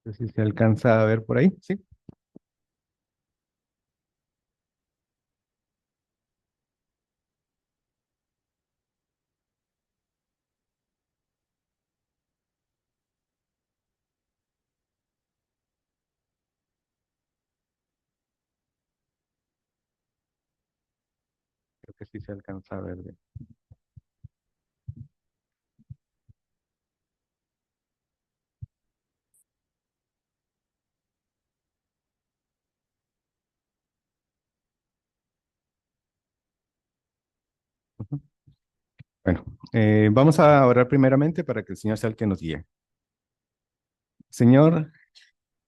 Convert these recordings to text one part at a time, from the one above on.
No sé si se alcanza a ver por ahí, sí. Creo que sí se alcanza a ver bien. Ujú. Bueno, vamos a orar primeramente para que el Señor sea el que nos guíe. Señor,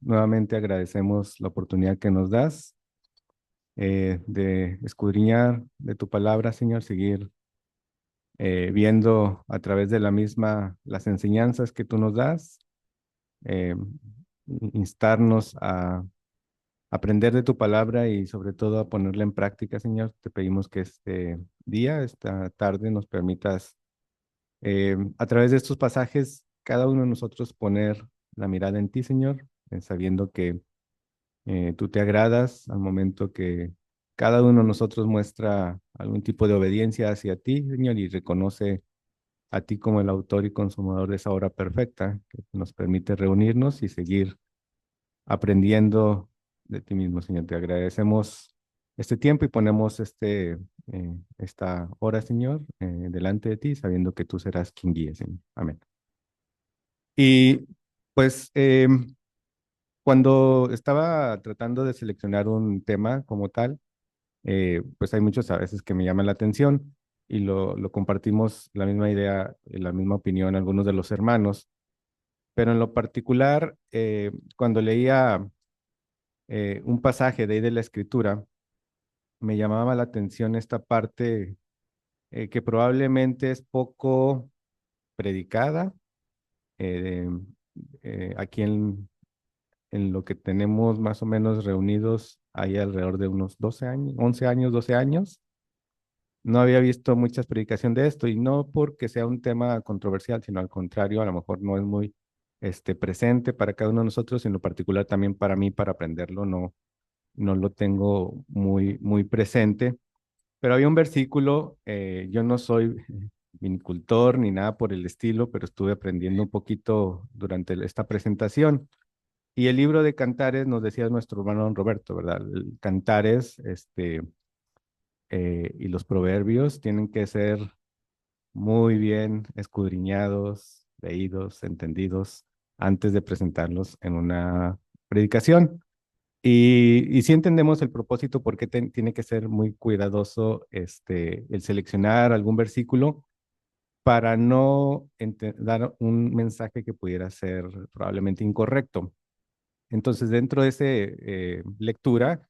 nuevamente agradecemos la oportunidad que nos das de escudriñar de tu palabra, Señor, seguir viendo a través de la misma las enseñanzas que tú nos das, eh, instarnos a aprender de tu palabra y sobre todo a ponerla en práctica, Señor. Te pedimos que este día, esta tarde, nos permitas, a través de estos pasajes, cada uno de nosotros poner la mirada en ti, Señor, sabiendo que tú te agradas al momento que cada uno de nosotros muestra algún tipo de obediencia hacia ti, Señor, y reconoce a ti como el autor y consumador de esa obra perfecta que nos permite reunirnos y seguir aprendiendo de ti mismo, Señor. Te agradecemos este tiempo y ponemos esta hora, Señor, delante de ti, sabiendo que tú serás quien guíe, Señor. Amén. Y pues cuando estaba tratando de seleccionar un tema como tal, pues hay muchos a veces que me llaman la atención y lo compartimos la misma idea, la misma opinión algunos de los hermanos, pero en lo particular, cuando leía un pasaje de ahí de la escritura, me llamaba la atención esta parte que probablemente es poco predicada eh, aquí en lo que tenemos más o menos reunidos, hay alrededor de unos 12 años, 11 años, 12 años. No había visto muchas predicación de esto y no porque sea un tema controversial, sino al contrario, a lo mejor no es muy presente para cada uno de nosotros, en lo particular también para mí, para aprenderlo, no lo tengo muy presente. Pero había un versículo, yo no soy vinicultor ni nada por el estilo, pero estuve aprendiendo un poquito durante esta presentación. Y el libro de Cantares nos decía nuestro hermano don Roberto, ¿verdad? El Cantares, y los proverbios tienen que ser muy bien escudriñados, leídos, entendidos antes de presentarlos en una predicación. Y sí entendemos el propósito, porque tiene que ser muy cuidadoso el seleccionar algún versículo para no dar un mensaje que pudiera ser probablemente incorrecto. Entonces, dentro de esa lectura,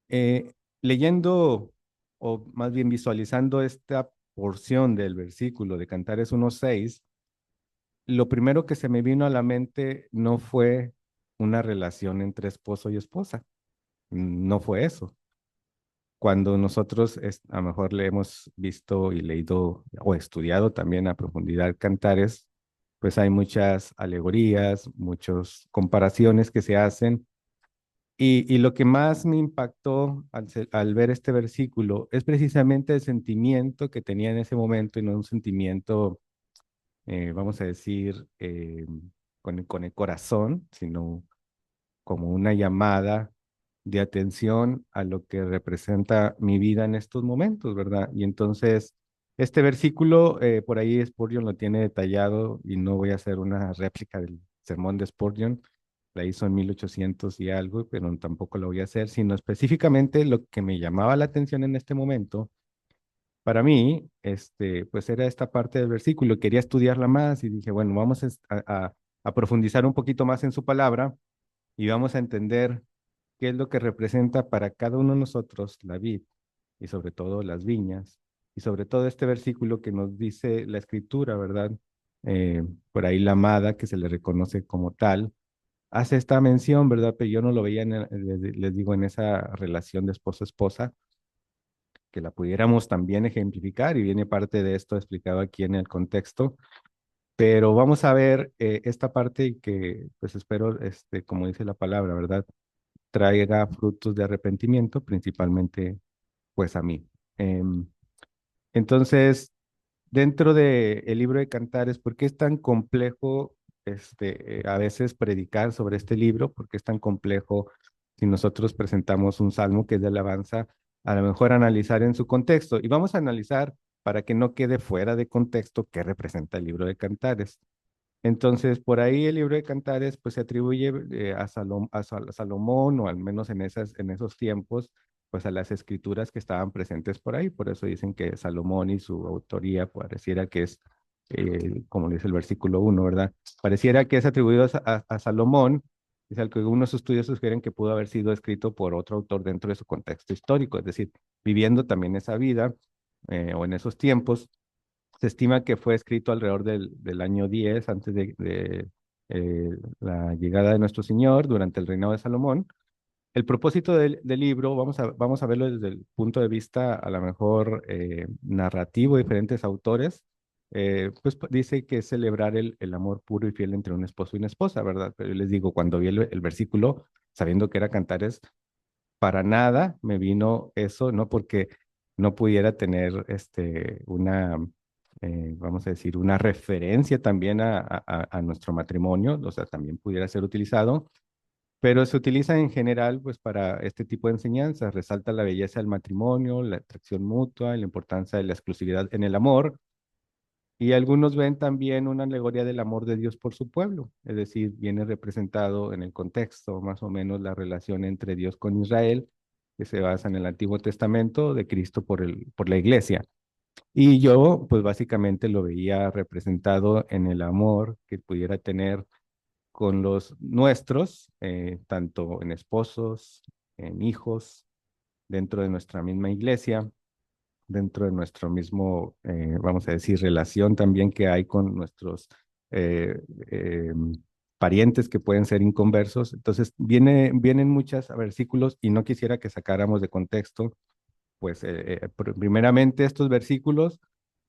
eh, leyendo o más bien visualizando esta porción del versículo de Cantares 1:6, lo primero que se me vino a la mente no fue una relación entre esposo y esposa, no fue eso. Cuando nosotros a lo mejor le hemos visto y leído o estudiado también a profundidad Cantares, pues hay muchas alegorías, muchas comparaciones que se hacen. Y lo que más me impactó al ver este versículo es precisamente el sentimiento que tenía en ese momento, y no un sentimiento, vamos a decir, con el corazón, sino como una llamada de atención a lo que representa mi vida en estos momentos, ¿verdad? Y entonces, este versículo, por ahí Spurgeon lo tiene detallado, y no voy a hacer una réplica del sermón de Spurgeon, la hizo en 1800 y algo, pero tampoco lo voy a hacer, sino específicamente lo que me llamaba la atención en este momento. Para mí, pues era esta parte del versículo, quería estudiarla más y dije, bueno, vamos a profundizar un poquito más en su palabra y vamos a entender qué es lo que representa para cada uno de nosotros la vid y sobre todo las viñas, y sobre todo este versículo que nos dice la escritura, ¿verdad? Por ahí la amada, que se le reconoce como tal, hace esta mención, ¿verdad? Pero yo no lo veía, les digo, en esa relación de esposo-esposa, que la pudiéramos también ejemplificar, y viene parte de esto explicado aquí en el contexto. Pero vamos a ver esta parte que, pues espero, como dice la palabra, ¿verdad? Traiga frutos de arrepentimiento, principalmente, pues a mí. Em, entonces, dentro del libro de Cantares, ¿por qué es tan complejo a veces predicar sobre este libro? ¿Por qué es tan complejo si nosotros presentamos un salmo que es de alabanza, a lo mejor analizar en su contexto? Y vamos a analizar para que no quede fuera de contexto qué representa el libro de Cantares. Entonces, por ahí el libro de Cantares pues se atribuye a Salomón, o al menos en esos tiempos, pues a las escrituras que estaban presentes por ahí. Por eso dicen que Salomón y su autoría pareciera que es, como dice el versículo 1, ¿verdad? Pareciera que es atribuido a Salomón, es al que algunos estudios sugieren que pudo haber sido escrito por otro autor dentro de su contexto histórico, es decir, viviendo también esa vida o en esos tiempos. Se estima que fue escrito alrededor del año 10 antes la llegada de nuestro Señor durante el reinado de Salomón. El propósito del libro, vamos a verlo desde el punto de vista a lo mejor narrativo de diferentes autores, pues dice que es celebrar el amor puro y fiel entre un esposo y una esposa, ¿verdad? Pero yo les digo, cuando vi el versículo, sabiendo que era Cantares, para nada me vino eso, no porque no pudiera tener vamos a decir, una referencia también a nuestro matrimonio, o sea, también pudiera ser utilizado, pero se utiliza en general pues para este tipo de enseñanzas, resalta la belleza del matrimonio, la atracción mutua, la importancia de la exclusividad en el amor, y algunos ven también una alegoría del amor de Dios por su pueblo, es decir, viene representado en el contexto más o menos la relación entre Dios con Israel, que se basa en el Antiguo Testamento de Cristo por la iglesia. Y yo, pues básicamente lo veía representado en el amor que pudiera tener con los nuestros, tanto en esposos, en hijos, dentro de nuestra misma iglesia, dentro de nuestro mismo, vamos a decir, relación también que hay con nuestros eh, eh, parientes que pueden ser inconversos. Entonces, vienen muchos versículos y no quisiera que sacáramos de contexto, pues, primeramente estos versículos,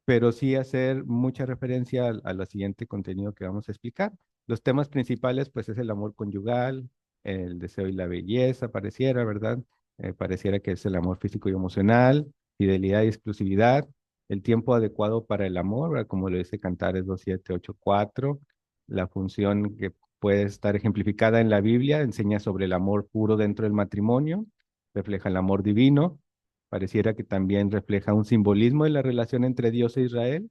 pero sí hacer mucha referencia a lo siguiente contenido que vamos a explicar. Los temas principales, pues, es el amor conyugal, el deseo y la belleza, pareciera, ¿verdad? Pareciera que es el amor físico y emocional, fidelidad y exclusividad, el tiempo adecuado para el amor, ¿verdad? Como lo dice Cantares 2:7, 8, 4, la función que puede estar ejemplificada en la Biblia, enseña sobre el amor puro dentro del matrimonio, refleja el amor divino, pareciera que también refleja un simbolismo de la relación entre Dios e Israel,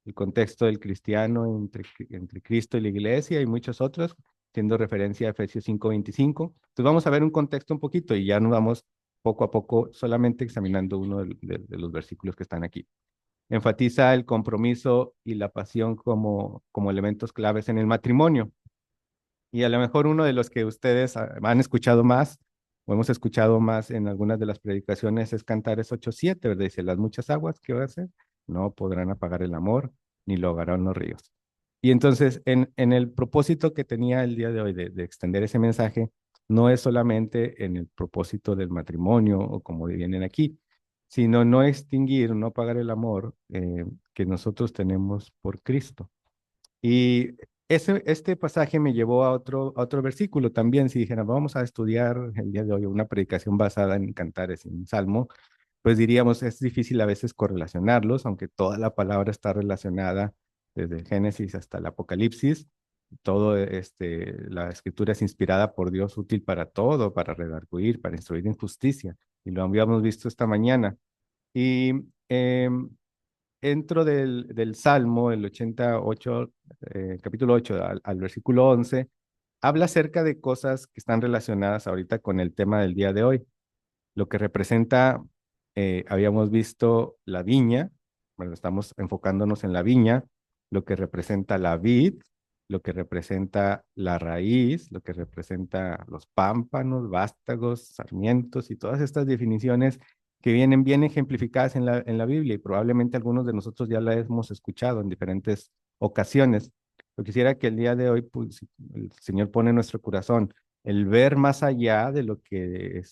el contexto del cristiano entre Cristo y la iglesia y muchos otros, haciendo referencia a Efesios 5:25. Entonces vamos a ver un contexto un poquito y ya nos vamos poco a poco solamente examinando uno de los versículos que están aquí. Enfatiza el compromiso y la pasión como elementos claves en el matrimonio. Y a lo mejor uno de los que ustedes han escuchado más o hemos escuchado más en algunas de las predicaciones es Cantares 8:7, ¿verdad? Dice, las muchas aguas que va a hacer no podrán apagar el amor, ni lo ahogarán los ríos. Y entonces, en el propósito que tenía el día de hoy de extender ese mensaje, no es solamente en el propósito del matrimonio o como vienen aquí, sino no extinguir, no apagar el amor que nosotros tenemos por Cristo. Y este pasaje me llevó a otro versículo también. Si dijera, vamos a estudiar el día de hoy una predicación basada en Cantares, en Salmo, pues diríamos, es difícil a veces correlacionarlos, aunque toda la palabra está relacionada desde el Génesis hasta el Apocalipsis. Todo la escritura es inspirada por Dios, útil para todo, para redarguir, para instruir en justicia. Y lo habíamos visto esta mañana. Y dentro del Salmo, el 88, capítulo 8 al versículo 11, habla acerca de cosas que están relacionadas ahorita con el tema del día de hoy. Lo que representa, habíamos visto la viña, bueno, estamos enfocándonos en la viña, lo que representa la vid, lo que representa la raíz, lo que representa los pámpanos, vástagos, sarmientos y todas estas definiciones que vienen bien ejemplificadas en la Biblia y probablemente algunos de nosotros ya la hemos escuchado en diferentes ocasiones. Yo quisiera que el día de hoy, pues, el Señor pone en nuestro corazón el ver más allá de lo que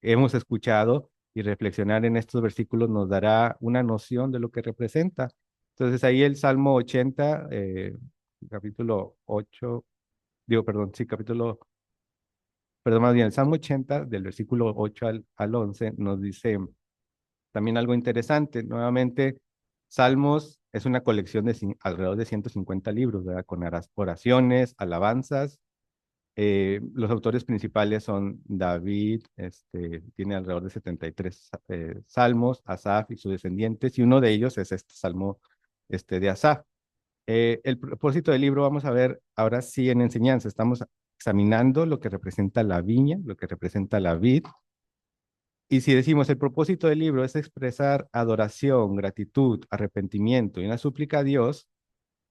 hemos escuchado y reflexionar en estos versículos nos dará una noción de lo que representa. Entonces ahí el Salmo 80, capítulo 8, digo, perdón, sí, perdón, más bien el Salmo 80, del versículo 8 al 11, nos dice también algo interesante. Nuevamente, Salmos es una colección de alrededor de 150 libros, ¿verdad? Con oraciones, alabanzas. Los autores principales son David, tiene alrededor de 73 salmos, Asaf y sus descendientes, y uno de ellos es este salmo de Asaf. El propósito del libro, vamos a ver ahora sí en enseñanza, estamos examinando lo que representa la viña, lo que representa la vid, y si decimos el propósito del libro es expresar adoración, gratitud, arrepentimiento y una súplica a Dios,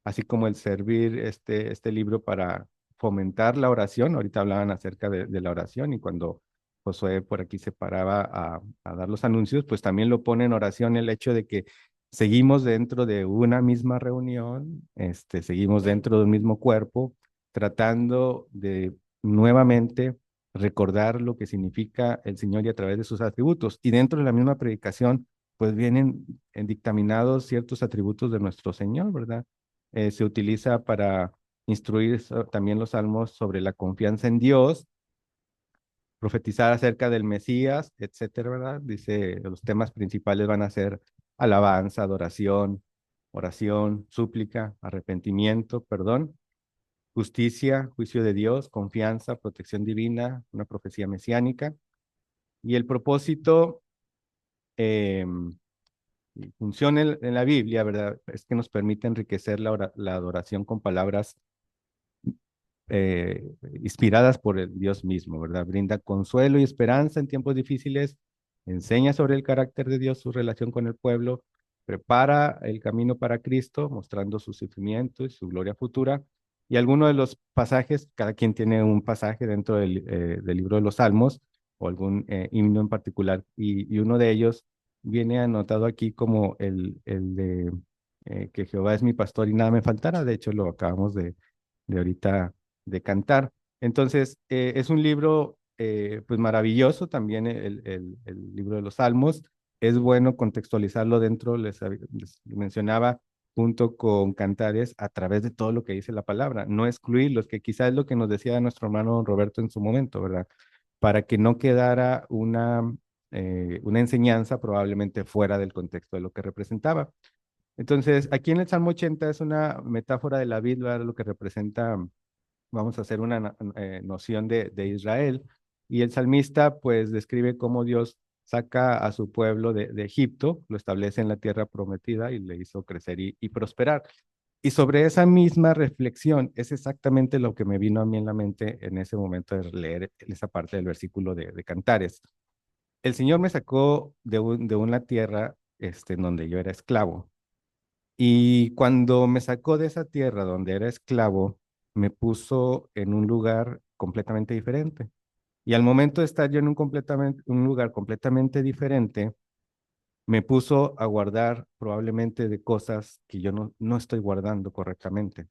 así como el servir este libro para fomentar la oración. Ahorita hablaban acerca de la oración y cuando Josué por aquí se paraba a dar los anuncios, pues también lo pone en oración el hecho de que seguimos dentro de una misma reunión, seguimos dentro de un mismo cuerpo, tratando de nuevamente recordar lo que significa el Señor y a través de sus atributos. Y dentro de la misma predicación, pues vienen dictaminados ciertos atributos de nuestro Señor, ¿verdad? Se utiliza para instruir también los salmos sobre la confianza en Dios, profetizar acerca del Mesías, etcétera, ¿verdad? Dice, los temas principales van a ser alabanza, adoración, oración, súplica, arrepentimiento, perdón, justicia, juicio de Dios, confianza, protección divina, una profecía mesiánica. Y el propósito, eh, función en la Biblia, ¿verdad? Es que nos permite enriquecer la adoración con palabras inspiradas por el Dios mismo, ¿verdad? Brinda consuelo y esperanza en tiempos difíciles, enseña sobre el carácter de Dios, su relación con el pueblo, prepara el camino para Cristo, mostrando su sufrimiento y su gloria futura. Y algunos de los pasajes, cada quien tiene un pasaje dentro del libro de los Salmos o algún himno en particular, y uno de ellos viene anotado aquí como el de que Jehová es mi pastor y nada me faltará. De hecho, lo acabamos de ahorita de cantar. Entonces, es un libro pues maravilloso también el libro de los Salmos. Es bueno contextualizarlo dentro, les mencionaba, junto con Cantares, a través de todo lo que dice la palabra, no excluirlos, que quizás es lo que nos decía nuestro hermano Roberto en su momento, ¿verdad? Para que no quedara una enseñanza probablemente fuera del contexto de lo que representaba. Entonces, aquí en el Salmo 80 es una metáfora de la vid, ¿verdad? Lo que representa, vamos a hacer una noción de Israel. Y el salmista pues describe cómo Dios saca a su pueblo de Egipto, lo establece en la tierra prometida y le hizo crecer y prosperar. Y sobre esa misma reflexión es exactamente lo que me vino a mí en la mente en ese momento de leer esa parte del versículo de Cantares. El Señor me sacó de una tierra en donde yo era esclavo. Y cuando me sacó de esa tierra donde era esclavo, me puso en un lugar completamente diferente. Y al momento de estar yo en un lugar completamente diferente, me puso a guardar probablemente de cosas que yo no estoy guardando correctamente.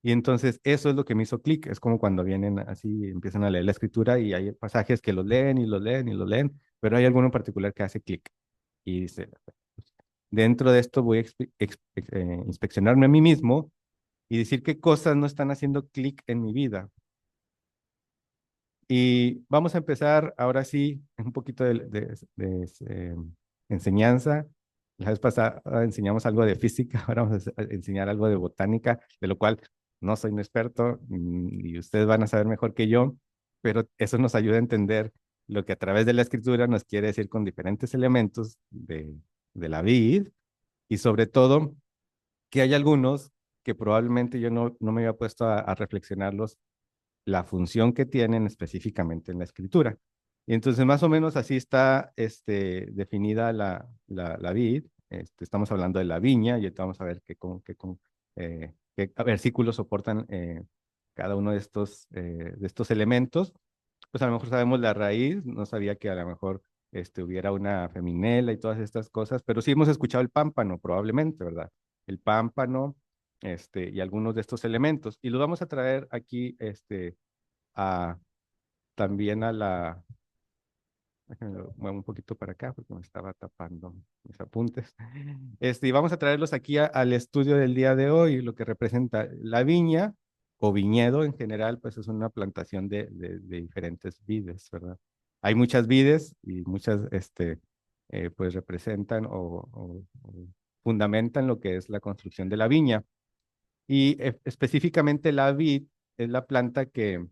Y entonces eso es lo que me hizo clic. Es como cuando vienen así, empiezan a leer la escritura y hay pasajes que los leen y los leen y los leen, pero hay alguno en particular que hace clic. Y dice, dentro de esto voy a inspeccionarme a mí mismo y decir qué cosas no están haciendo clic en mi vida. Y vamos a empezar ahora sí un poquito de enseñanza. La vez pasada enseñamos algo de física, ahora vamos a enseñar algo de botánica, de lo cual no soy un experto y ustedes van a saber mejor que yo, pero eso nos ayuda a entender lo que a través de la escritura nos quiere decir con diferentes elementos de la vid y sobre todo que hay algunos que probablemente yo no me había puesto a reflexionarlos, la función que tienen específicamente en la escritura. Y entonces más o menos así está definida la vid. Estamos hablando de la viña y ahorita vamos a ver qué versículos soportan cada uno de estos elementos. Pues a lo mejor sabemos la raíz, no sabía que a lo mejor hubiera una feminela y todas estas cosas, pero sí hemos escuchado el pámpano probablemente, ¿verdad? El pámpano, y algunos de estos elementos. Y los vamos a traer aquí, a, también Déjenme lo muevo un poquito para acá porque me estaba tapando mis apuntes. Y vamos a traerlos aquí al estudio del día de hoy, lo que representa la viña o viñedo en general, pues es una plantación de diferentes vides, ¿verdad? Hay muchas vides y muchas, pues representan o fundamentan lo que es la construcción de la viña. Y específicamente la vid es la planta que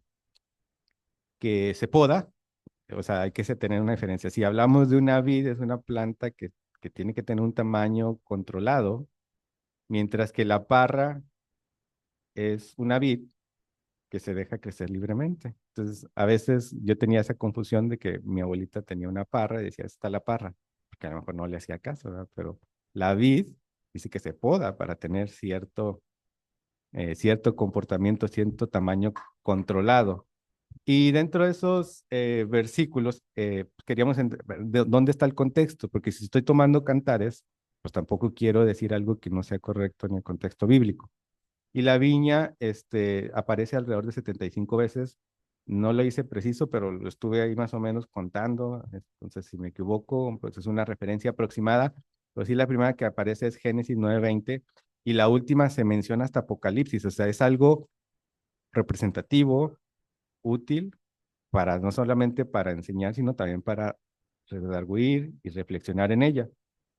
se poda, o sea, hay que tener una diferencia. Si hablamos de una vid, es una planta que tiene que tener un tamaño controlado, mientras que la parra es una vid que se deja crecer libremente. Entonces, a veces yo tenía esa confusión de que mi abuelita tenía una parra y decía, está la parra, porque a lo mejor no le hacía caso, ¿verdad? Pero la vid dice que se poda para tener cierto comportamiento, cierto tamaño controlado. Y dentro de esos versículos, queríamos ver dónde está el contexto, porque si estoy tomando cantares, pues tampoco quiero decir algo que no sea correcto en el contexto bíblico. Y la viña aparece alrededor de 75 veces. No lo hice preciso, pero lo estuve ahí más o menos contando. Entonces, si me equivoco, pues es una referencia aproximada. Pero sí, la primera que aparece es Génesis 9:20 y la última se menciona hasta Apocalipsis. O sea, es algo representativo, útil para no solamente para enseñar, sino también para redarguir y reflexionar en ella.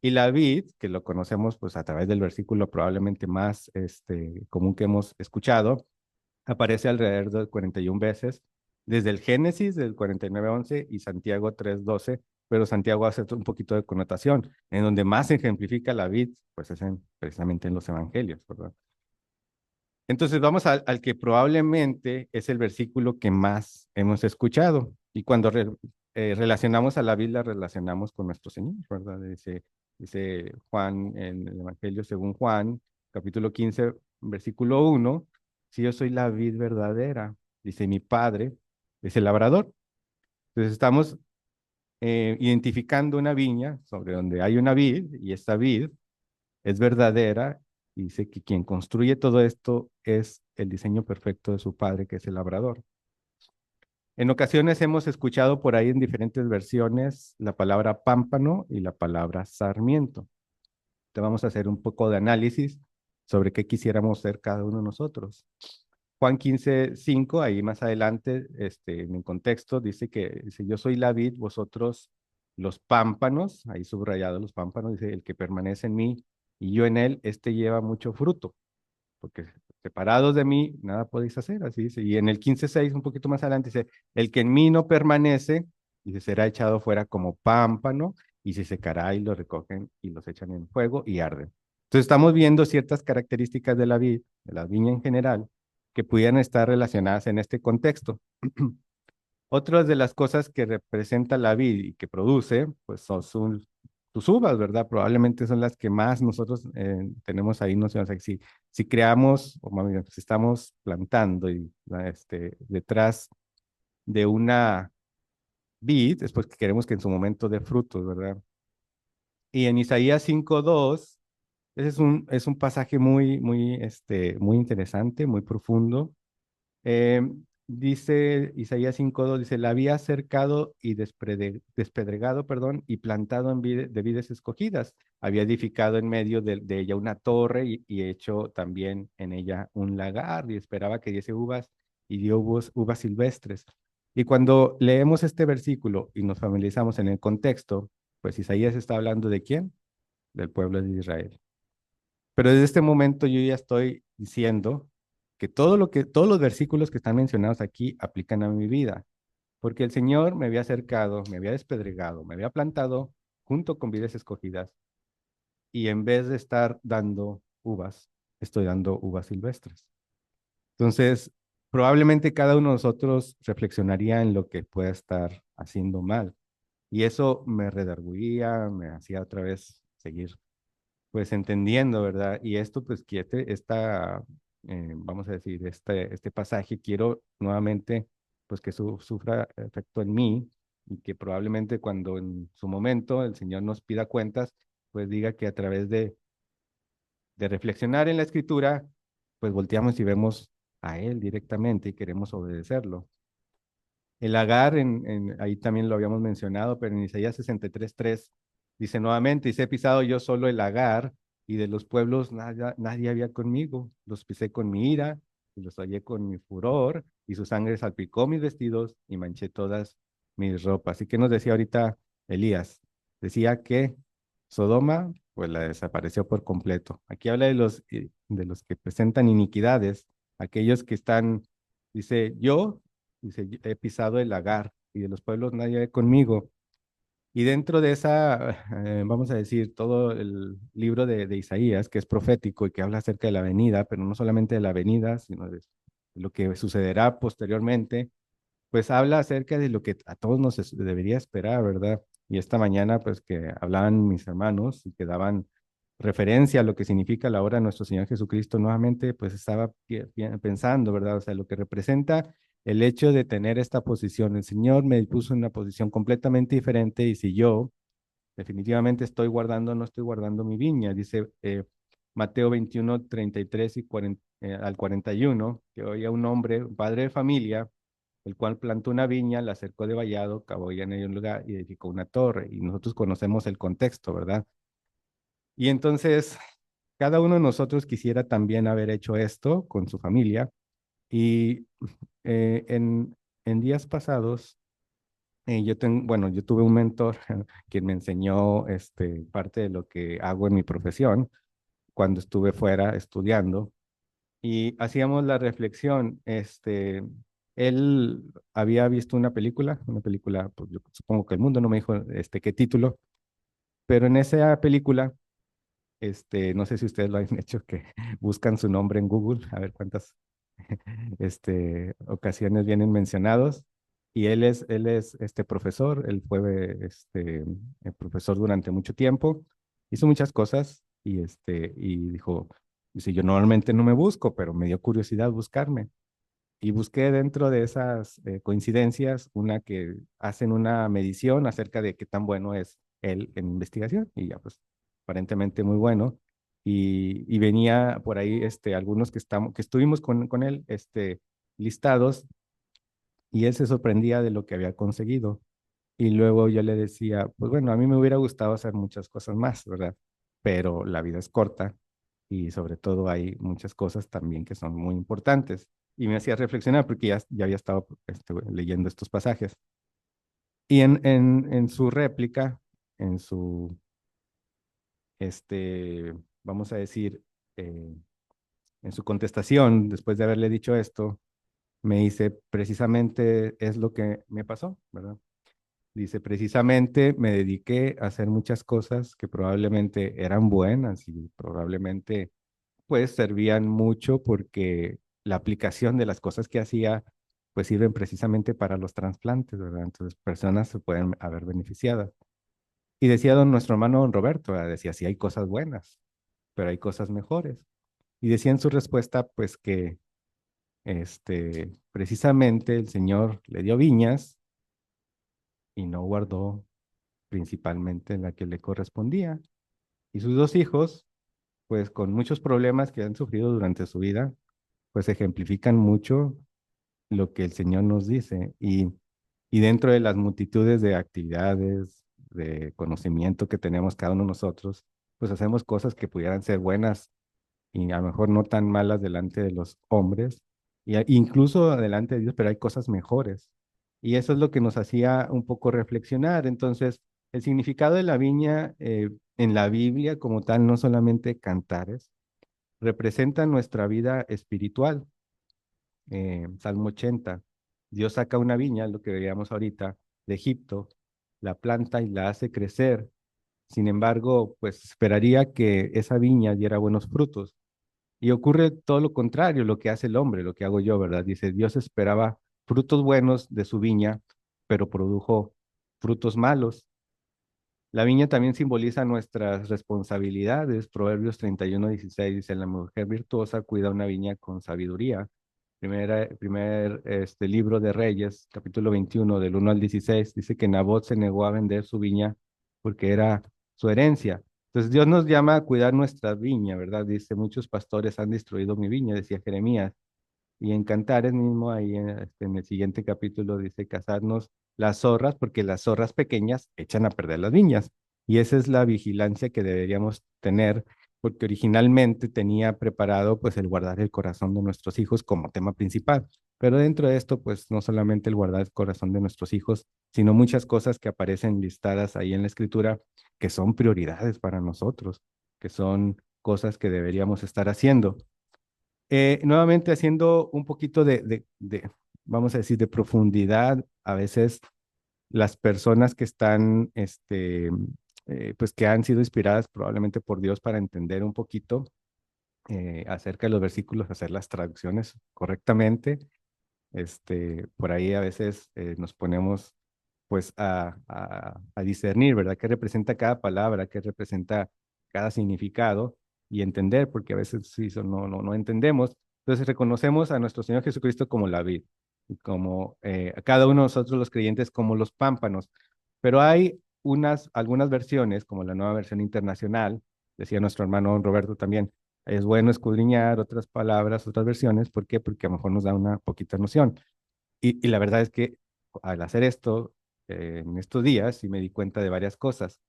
Y la vid, que lo conocemos pues a través del versículo probablemente más común que hemos escuchado, aparece alrededor de 41 veces, desde el Génesis del 49:11 y Santiago 3:12, pero Santiago hace un poquito de connotación, en donde más se ejemplifica la vid, pues es precisamente en los evangelios, ¿verdad? Entonces vamos al que probablemente es el versículo que más hemos escuchado. Y cuando relacionamos a la Biblia, relacionamos con nuestro Señor, ¿verdad? Dice Juan en el Evangelio según Juan, capítulo 15, versículo 1, si yo soy la vid verdadera, dice mi Padre, es el labrador. Entonces estamos identificando una viña sobre donde hay una vid y esta vid es verdadera y dice que quien construye todo esto es el diseño perfecto de su padre, que es el labrador. En ocasiones hemos escuchado por ahí en diferentes versiones la palabra pámpano y la palabra sarmiento. Te vamos a hacer un poco de análisis sobre qué quisiéramos ser cada uno de nosotros. Juan 15:5, ahí más adelante, en el contexto, dice, yo soy la vid, vosotros los pámpanos, ahí subrayado los pámpanos, dice, el que permanece en mí y yo en él, lleva mucho fruto, porque separados de mí, nada podéis hacer, así dice. Y en el 15:6, un poquito más adelante, dice, el que en mí no permanece, dice, será echado fuera como pámpano y se secará y lo recogen y los echan en fuego y arden. Entonces estamos viendo ciertas características de la vid, de la viña en general, que pudieran estar relacionadas en este contexto. Otras de las cosas que representa la vid y que produce, pues son sus uvas, ¿verdad? Probablemente son las que más nosotros tenemos ahí noción. O sea, si creamos, o más bien, si estamos plantando y detrás de una vid, es porque queremos que en su momento dé frutos, ¿verdad? Y en Isaías 5:2, ese es un pasaje muy interesante, muy profundo. Eh, Dice Isaías 5:2, dice, la había cercado y despedregado, perdón, y plantado de vides escogidas. Había edificado en medio de ella una torre y hecho también en ella un lagar y esperaba que diese uvas y dio uvas silvestres. Y cuando leemos este versículo y nos familiarizamos en el contexto, pues Isaías está hablando ¿de quién? Del pueblo de Israel. Pero desde este momento yo ya estoy diciendo que todos los versículos que están mencionados aquí aplican a mi vida, porque el Señor me había acercado, me había despedregado, me había plantado junto con vides escogidas, y en vez de estar dando uvas, estoy dando uvas silvestres. Entonces, probablemente cada uno de nosotros reflexionaría en lo que pueda estar haciendo mal, y eso me redarguía, me hacía otra vez seguir pues entendiendo, ¿verdad? Y esto, pues, que vamos a decir, este pasaje, quiero nuevamente, pues, que sufra efecto en mí y que probablemente cuando en su momento el Señor nos pida cuentas, pues diga que a través de reflexionar en la Escritura, pues volteamos y vemos a Él directamente y queremos obedecerlo. El Agar, ahí también lo habíamos mencionado, pero en Isaías 63:3 dice nuevamente, dice, he pisado yo solo el Agar, y de los pueblos nadie había conmigo. Los pisé con mi ira, y los hollé con mi furor, y su sangre salpicó mis vestidos, y manché todas mis ropas. ¿Y qué nos decía ahorita Elías? Decía que Sodoma, pues la desapareció por completo. Aquí habla de los que presentan iniquidades, aquellos que están, dice, dice, he pisado el lagar y de los pueblos nadie ve conmigo. Y dentro de esa, vamos a decir, todo el libro de Isaías, que es profético y que habla acerca de la venida, pero no solamente de la venida, sino de lo que sucederá posteriormente, pues habla acerca de lo que a todos debería esperar, ¿verdad? Y esta mañana, pues que hablaban mis hermanos y que daban referencia a lo que significa la obra de nuestro Señor Jesucristo, nuevamente, pues estaba pensando, ¿verdad? O sea, lo que representa el hecho de tener esta posición. El Señor me puso en una posición completamente diferente y si yo definitivamente estoy guardando, no estoy guardando mi viña, dice Mateo 21:33 y 40, al 41, que oía un hombre, un padre de familia, el cual plantó una viña, la cercó de vallado, cavó en ella un lugar y edificó una torre. Y nosotros conocemos el contexto, ¿verdad? Y entonces, cada uno de nosotros quisiera también haber hecho esto con su familia. Y eh, en, en días pasados, bueno, yo tuve un mentor quien me enseñó parte de lo que hago en mi profesión cuando estuve fuera estudiando y hacíamos la reflexión, él había visto una película, pues yo supongo que el mundo no me dijo qué título, pero en esa película, no sé si ustedes lo han hecho, que buscan su nombre en Google, a ver cuántas ocasiones vienen mencionados. Y él es profesor, él fue profesor durante mucho tiempo, hizo muchas cosas y dice, yo normalmente no me busco, pero me dio curiosidad buscarme. Y busqué dentro de esas coincidencias una que hacen una medición acerca de qué tan bueno es él en investigación y ya pues aparentemente muy bueno. Y venía por ahí algunos que estuvimos con él listados y él se sorprendía de lo que había conseguido. Y luego yo le decía, pues bueno, a mí me hubiera gustado hacer muchas cosas más, ¿verdad? Pero la vida es corta y sobre todo hay muchas cosas también que son muy importantes. Y me hacía reflexionar porque ya había estado leyendo estos pasajes. Y en su réplica, en su, vamos a decir, eh, en su contestación, después de haberle dicho esto, me dice, precisamente es lo que me pasó, ¿verdad? Dice, precisamente me dediqué a hacer muchas cosas que probablemente eran buenas y probablemente pues servían mucho porque la aplicación de las cosas que hacía pues sirven precisamente para los trasplantes, ¿verdad? Entonces personas se pueden haber beneficiadas. Y decía nuestro hermano don Roberto, ¿verdad? Decía, sí hay cosas buenas, pero hay cosas mejores. Y decía en su respuesta pues que precisamente el Señor le dio viñas y no guardó principalmente la que le correspondía. Y sus dos hijos, pues con muchos problemas que han sufrido durante su vida, pues ejemplifican mucho lo que el Señor nos dice. Y dentro de las multitudes de actividades, de conocimiento que tenemos cada uno de nosotros, pues hacemos cosas que pudieran ser buenas y a lo mejor no tan malas delante de los hombres, incluso delante de Dios, pero hay cosas mejores. Y eso es lo que nos hacía un poco reflexionar. Entonces, el significado de la viña en la Biblia como tal, no solamente cantares, representa nuestra vida espiritual. Salmo 80, Dios saca una viña, lo que veíamos ahorita, de Egipto, la planta y la hace crecer. Sin embargo, pues esperaría que esa viña diera buenos frutos. Y ocurre todo lo contrario, lo que hace el hombre, lo que hago yo, ¿verdad? Dice, Dios esperaba frutos buenos de su viña, pero produjo frutos malos. La viña también simboliza nuestras responsabilidades. Proverbios 31:16 dice, la mujer virtuosa cuida una viña con sabiduría. Primer libro de Reyes, capítulo 21, del 1 al 16, dice que Nabot se negó a vender su viña porque era su herencia. Entonces Dios nos llama a cuidar nuestra viña, ¿verdad? Dice, muchos pastores han destruido mi viña, decía Jeremías. Y en Cantares mismo, ahí en el siguiente capítulo dice cazarnos las zorras, porque las zorras pequeñas echan a perder las viñas. Y esa es la vigilancia que deberíamos tener, porque originalmente tenía preparado pues el guardar el corazón de nuestros hijos como tema principal. Pero dentro de esto, pues no solamente el guardar el corazón de nuestros hijos, sino muchas cosas que aparecen listadas ahí en la escritura que son prioridades para nosotros, que son cosas que deberíamos estar haciendo. Nuevamente haciendo un poquito vamos a decir, de profundidad, a veces las personas que están, pues que han sido inspiradas probablemente por Dios para entender un poquito acerca de los versículos, hacer las traducciones correctamente. Por ahí a veces nos ponemos pues a discernir, ¿verdad? ¿Qué representa cada palabra? ¿Qué representa cada significado? Y entender, porque a veces sí, no entendemos. Entonces reconocemos a nuestro Señor Jesucristo como la vid, y como a cada uno de nosotros los creyentes como los pámpanos. Pero hay algunas versiones, como la nueva versión internacional, decía nuestro hermano Roberto también, es bueno escudriñar otras palabras, otras versiones. ¿Por qué? Porque a lo mejor nos da una poquita noción. Y la verdad es que al hacer esto, en estos días, sí me di cuenta de varias cosas.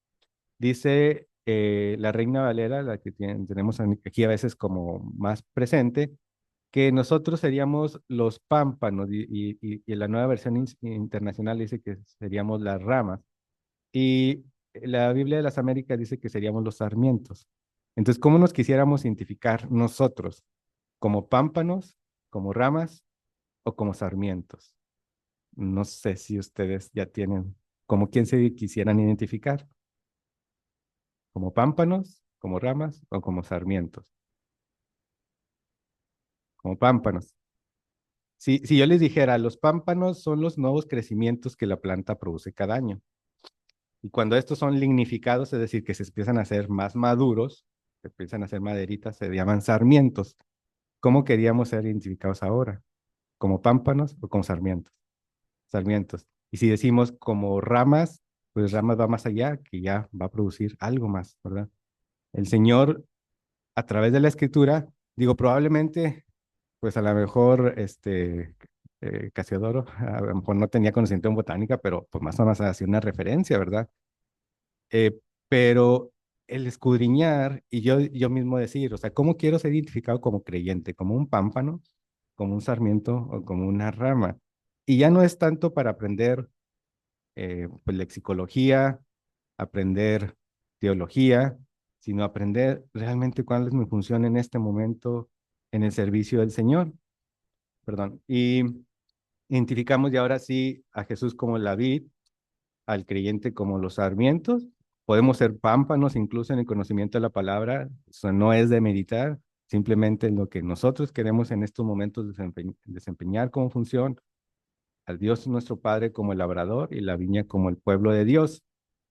Dice la Reina Valera, la que tenemos aquí a veces como más presente, que nosotros seríamos los pámpanos y la nueva versión internacional dice que seríamos las ramas. Y la Biblia de las Américas dice que seríamos los sarmientos. Entonces, ¿cómo nos quisiéramos identificar nosotros? ¿Como pámpanos, como ramas o como sarmientos? No sé si ustedes ya tienen como quién se quisieran identificar, como pámpanos, como ramas o como sarmientos, como pámpanos. Si yo les dijera, los pámpanos son los nuevos crecimientos que la planta produce cada año. Y cuando estos son lignificados, es decir, que se empiezan a hacer más maduros, se empiezan a hacer maderitas, se llaman sarmientos. ¿Cómo queríamos ser identificados ahora? ¿Como pámpanos o como sarmientos? Sarmientos. Y si decimos como ramas, pues ramas va más allá, que ya va a producir algo más, ¿verdad? El Señor, a través de la escritura, digo, probablemente, pues a lo mejor, Casiodoro, a lo mejor no tenía conocimiento en botánica, pero pues más o menos hacía una referencia, ¿verdad? Eh, pero el escudriñar y yo mismo decir, o sea, ¿cómo quiero ser identificado como creyente? ¿Como un pámpano, como un sarmiento o como una rama? Y ya no es tanto para aprender pues, lexicología, aprender teología, sino aprender realmente cuál es mi función en este momento en el servicio del Señor. Perdón. Y identificamos ya ahora sí a Jesús como la vid, al creyente como los sarmientos. Podemos ser pámpanos incluso en el conocimiento de la palabra. Eso no es de meditar, simplemente en lo que nosotros queremos en estos momentos desempeñar como función, al Dios nuestro Padre como el labrador y la viña como el pueblo de Dios.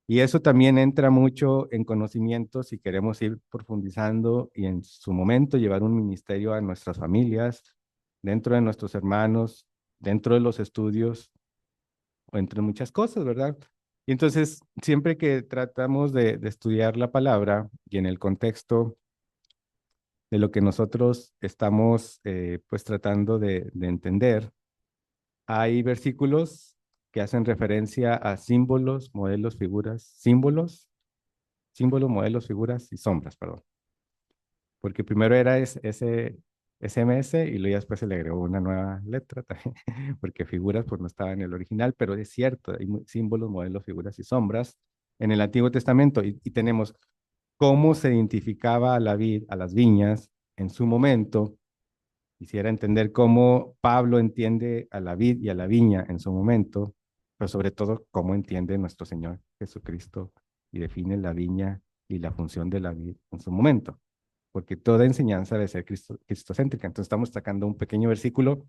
Y eso también entra mucho en conocimiento si queremos ir profundizando y en su momento llevar un ministerio a nuestras familias, dentro de nuestros hermanos, dentro de los estudios o entre muchas cosas, ¿verdad? Y entonces, siempre que tratamos de estudiar la palabra y en el contexto de lo que nosotros estamos pues tratando de entender, hay versículos que hacen referencia a símbolos, modelos, figuras, símbolos, modelos, figuras y sombras, perdón. Porque primero era ese SMS y luego ya después se le agregó una nueva letra también, porque figuras pues no estaba en el original, pero es cierto, hay símbolos, modelos, figuras y sombras en el Antiguo Testamento y tenemos cómo se identificaba a la vid, a las viñas en su momento. Quisiera entender cómo Pablo entiende a la vid y a la viña en su momento, pero sobre todo cómo entiende nuestro Señor Jesucristo y define la viña y la función de la vid en su momento, porque toda enseñanza debe ser cristocéntrica. Entonces estamos sacando un pequeño versículo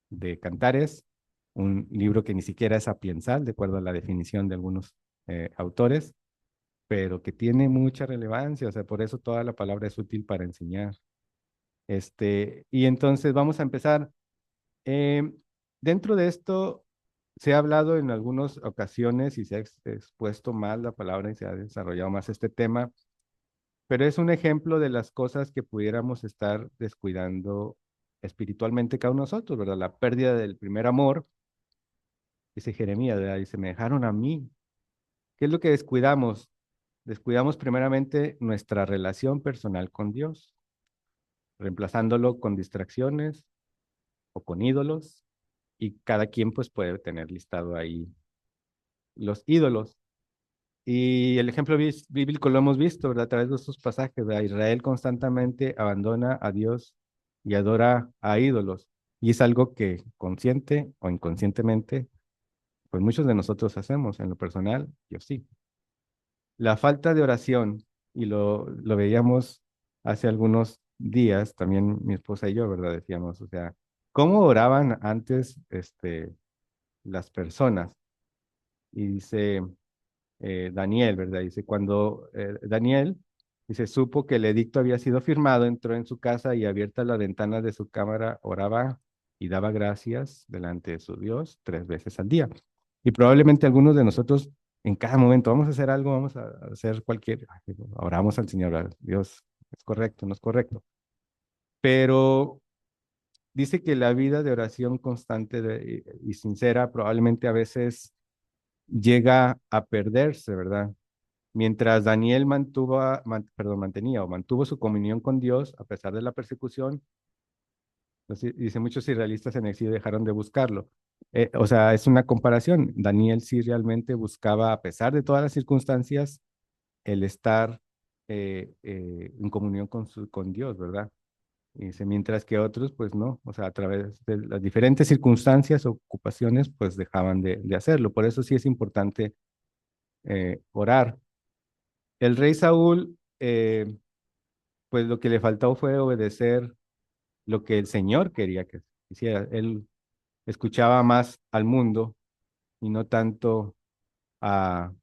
de Cantares, un libro que ni siquiera es sapiensal, de acuerdo a la definición de algunos autores, pero que tiene mucha relevancia, o sea, por eso toda la palabra es útil para enseñar. Y entonces vamos a empezar. Eh, Dentro de esto, se ha hablado en algunas ocasiones y se ha expuesto más la palabra y se ha desarrollado más este tema, pero es un ejemplo de las cosas que pudiéramos estar descuidando espiritualmente cada uno de nosotros, ¿verdad? La pérdida del primer amor, dice Jeremías, ¿verdad? Dice, me dejaron a mí. ¿Qué es lo que descuidamos? Descuidamos primeramente nuestra relación personal con Dios, reemplazándolo con distracciones o con ídolos, y cada quien pues puede tener listado ahí los ídolos. Y el ejemplo bíblico lo hemos visto, ¿verdad? A través de estos pasajes, ¿verdad? Israel constantemente abandona a Dios y adora a ídolos. Y es algo que consciente o inconscientemente, pues muchos de nosotros hacemos. En lo personal, yo sí. La falta de oración, y lo veíamos hace algunos días, también mi esposa y yo, ¿verdad? Decíamos, o sea, ¿cómo oraban antes, las personas? Y dice Daniel, ¿verdad? Dice, cuando Daniel, dice, supo que el edicto había sido firmado, entró en su casa y abiertas las ventanas de su cámara, oraba y daba gracias delante de su Dios 3 veces al día. Y probablemente algunos de nosotros, en cada momento, vamos a hacer algo, vamos a hacer cualquier, oramos al Señor, a Dios, es correcto, no es correcto. Pero dice que la vida de oración constante y sincera probablemente a veces llega a perderse, ¿verdad? Mientras Daniel mantenía o mantuvo su comunión con Dios a pesar de la persecución, dice, muchos israelitas en exilio dejaron de buscarlo. O sea, es una comparación. Daniel sí realmente buscaba, a pesar de todas las circunstancias, el estar en comunión con Dios, ¿verdad? Y dice, mientras que otros, pues no, o sea, a través de las diferentes circunstancias o ocupaciones, pues dejaban de hacerlo. Por eso sí es importante orar. El rey Saúl, pues lo que le faltó fue obedecer lo que el Señor quería que hiciera. Él escuchaba más al mundo y no tanto a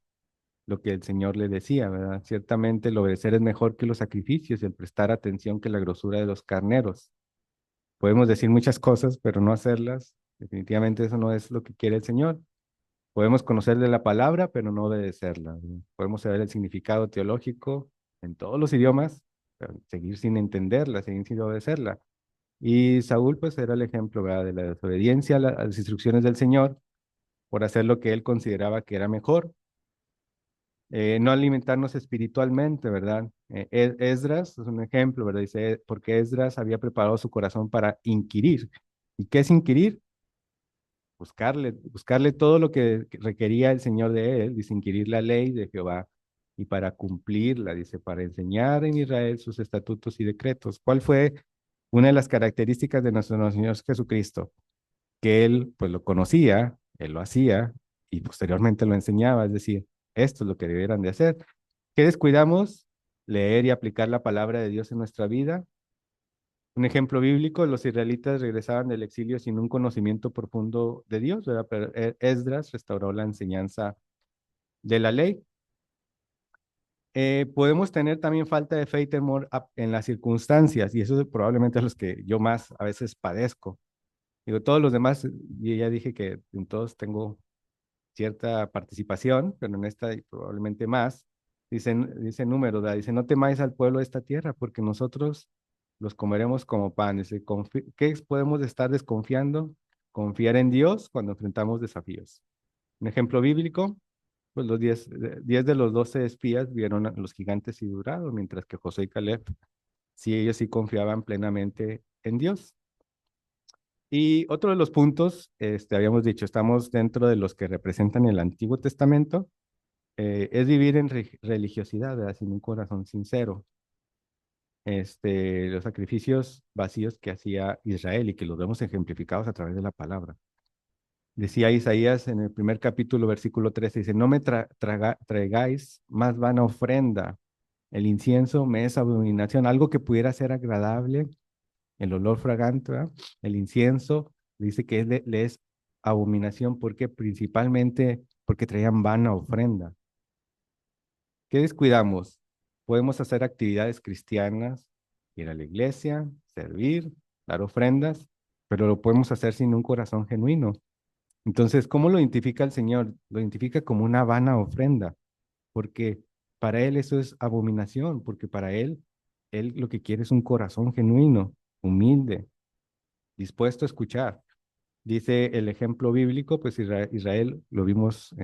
lo que el Señor le decía, ¿verdad? Ciertamente el obedecer es mejor que los sacrificios y el prestar atención que la grosura de los carneros. Podemos decir muchas cosas, pero no hacerlas. Definitivamente eso no es lo que quiere el Señor. Podemos conocer de la palabra, pero no obedecerla, ¿verdad? Podemos saber el significado teológico en todos los idiomas, pero seguir sin entenderla, seguir sin obedecerla. Y Saúl, pues, era el ejemplo, ¿verdad? De la desobediencia a las instrucciones del Señor por hacer lo que él consideraba que era mejor. No alimentarnos espiritualmente, ¿verdad? Esdras es un ejemplo, ¿verdad? Dice, porque Esdras había preparado su corazón para inquirir. ¿Y qué es inquirir? Buscarle todo lo que requería el Señor de él, dice, inquirir la ley de Jehová y para cumplirla, dice, para enseñar en Israel sus estatutos y decretos. ¿Cuál fue una de las características de nuestro Señor Jesucristo? Que él pues lo conocía, él lo hacía y posteriormente lo enseñaba, es decir, esto es lo que debieran de hacer. ¿Qué descuidamos? Leer y aplicar la palabra de Dios en nuestra vida. Un ejemplo bíblico, los israelitas regresaban del exilio sin un conocimiento profundo de Dios, ¿verdad? Pero Esdras restauró la enseñanza de la ley. Podemos tener también falta de fe y temor en las circunstancias, y eso es probablemente los que yo más a veces padezco. Digo, todos los demás, y ya dije que en todos tengo cierta participación, pero en esta y probablemente más. Dice número, ¿verdad? Dice, no temáis al pueblo de esta tierra, porque nosotros los comeremos como pan. Dice, ¿qué podemos estar desconfiando? Confiar en Dios cuando enfrentamos desafíos. Un ejemplo bíblico, pues los 10 de los 12 espías vieron a los gigantes y duraron, mientras que José y Caleb, sí, ellos sí confiaban plenamente en Dios. Y otro de los puntos, habíamos dicho, estamos dentro de los que representan el Antiguo Testamento, es vivir en religiosidad, ¿verdad? Sin un corazón sincero. Los sacrificios vacíos que hacía Israel y que los vemos ejemplificados a través de la palabra. Decía Isaías en el primer capítulo, versículo 13, dice, no me traigáis más vana ofrenda, el incienso me es abominación, algo que pudiera ser agradable, el olor fragante, ¿verdad? El incienso, dice que le es abominación porque principalmente porque traían vana ofrenda. ¿Qué descuidamos? Podemos hacer actividades cristianas, ir a la iglesia, servir, dar ofrendas, pero lo podemos hacer sin un corazón genuino. Entonces, ¿cómo lo identifica el Señor? Lo identifica como una vana ofrenda, porque para Él eso es abominación, porque para Él lo que quiere es un corazón genuino, humilde. dispuesto a escuchar. Dice el ejemplo bíblico, pues Israel lo vimos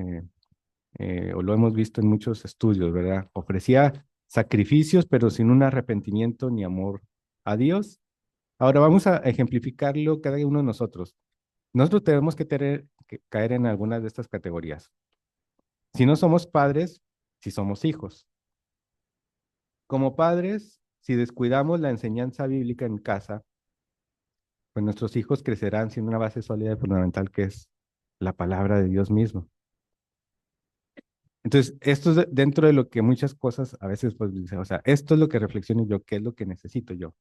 o lo hemos visto en muchos estudios, ¿verdad? Ofrecía sacrificios, pero sin un arrepentimiento ni amor a Dios. Ahora vamos a ejemplificarlo cada uno de nosotros. Nosotros tenemos que caer en algunas de estas categorías. Si no somos padres, si somos hijos. Como padres, si descuidamos la enseñanza bíblica en casa, pues nuestros hijos crecerán sin una base sólida y fundamental que es la palabra de Dios mismo. Entonces, esto es dentro de lo que muchas cosas a veces, pues, o sea, esto es lo que reflexiono yo, qué es lo que necesito yo.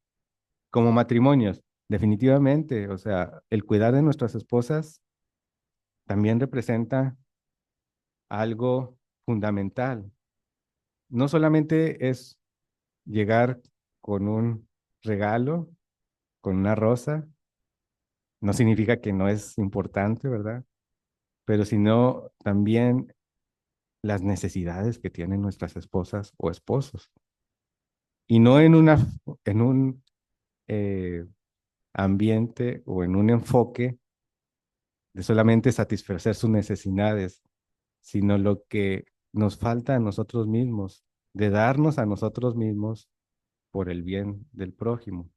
Como matrimonios, definitivamente, o sea, el cuidar de nuestras esposas también representa algo fundamental. No solamente es llegar con un regalo, con una rosa, no significa que no es importante, ¿verdad? Pero sino también las necesidades que tienen nuestras esposas o esposos. Y no en un eh, ambiente o en un enfoque de solamente satisfacer sus necesidades, sino lo que nos falta a nosotros mismos, de darnos a nosotros mismos por el bien del prójimo.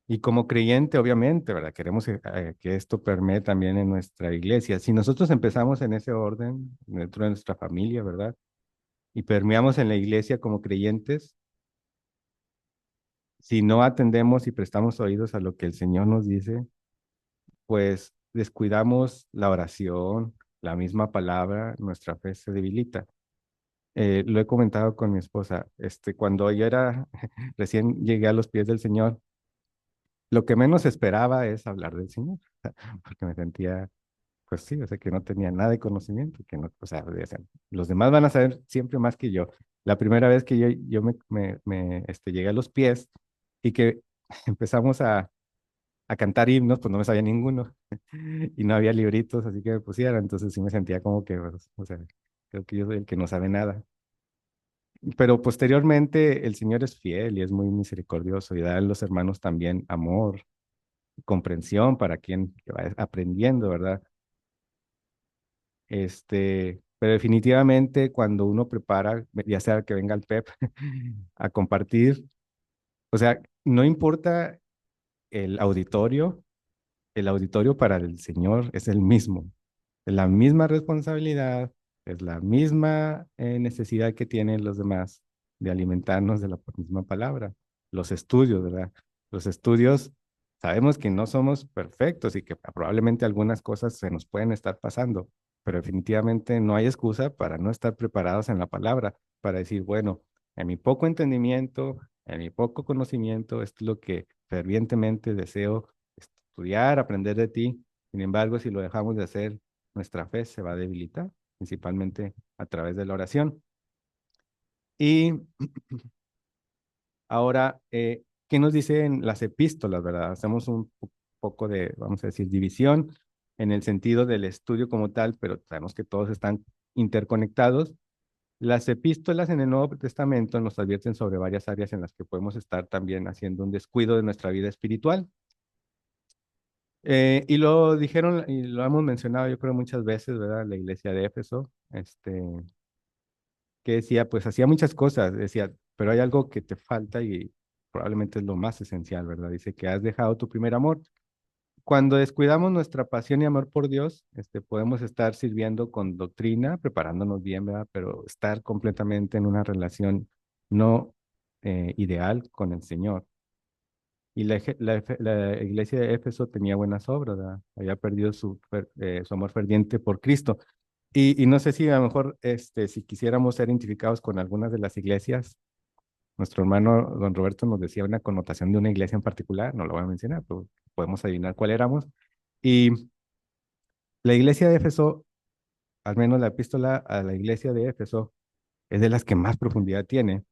Y como creyente, obviamente, ¿verdad? Queremos que esto permee también en nuestra iglesia. Si nosotros empezamos en ese orden, dentro de nuestra familia, ¿verdad? Y permeamos en la iglesia como creyentes, si no atendemos y prestamos oídos a lo que el Señor nos dice, pues descuidamos la oración, la misma palabra, nuestra fe se debilita. Lo he comentado con mi esposa, cuando yo era, recién llegué a los pies del Señor, lo que menos esperaba es hablar del Señor, porque me sentía, pues sí, o sea, que no tenía nada de conocimiento, que no, o sea, los demás van a saber siempre más que yo. La primera vez que yo llegué a los pies y que empezamos a cantar himnos, pues no me sabía ninguno y no había libritos así que me pusiera, entonces sí me sentía como que, pues, o sea, creo que yo soy el que no sabe nada. Pero posteriormente el Señor es fiel y es muy misericordioso y da a los hermanos también amor, comprensión para quien que va aprendiendo, ¿verdad? Pero definitivamente cuando uno prepara, ya sea que venga el PEP a compartir, o sea, no importa el auditorio, el auditorio para el Señor es el mismo. Es la misma responsabilidad, es la misma necesidad que tienen los demás de alimentarnos de la misma palabra. Los estudios, ¿verdad? Los estudios, sabemos que no somos perfectos y que probablemente algunas cosas se nos pueden estar pasando, pero definitivamente no hay excusa para no estar preparados en la palabra, para decir, bueno, en mi poco entendimiento, en mi poco conocimiento, esto es lo que fervientemente deseo estudiar, aprender de ti. Sin embargo, si lo dejamos de hacer, nuestra fe se va a debilitar, principalmente a través de la oración. Y ahora, ¿qué nos dicen las epístolas, verdad? Hacemos un poco de, vamos a decir, división en el sentido del estudio como tal, pero sabemos que todos están interconectados. Las epístolas en el Nuevo Testamento nos advierten sobre varias áreas en las que podemos estar también haciendo un descuido de nuestra vida espiritual. Y lo dijeron y lo hemos mencionado yo creo muchas veces, ¿verdad? La iglesia de Éfeso, que decía, pues hacía muchas cosas, decía, pero hay algo que te falta y probablemente es lo más esencial, ¿verdad? Dice que has dejado tu primer amor. Cuando descuidamos nuestra pasión y amor por Dios, podemos estar sirviendo con doctrina, preparándonos bien, ¿verdad? Pero estar completamente en una relación no ideal con el Señor. Y la iglesia de Éfeso tenía buenas obras, ¿verdad? Había perdido su amor ferviente por Cristo. Y no sé si a lo mejor, si quisiéramos ser identificados con algunas de las iglesias, nuestro hermano don Roberto nos decía una connotación de una iglesia en particular, no lo voy a mencionar, pero podemos adivinar cuál éramos. Y la iglesia de Éfeso, al menos la epístola a la iglesia de Éfeso, es de las que más profundidad tiene.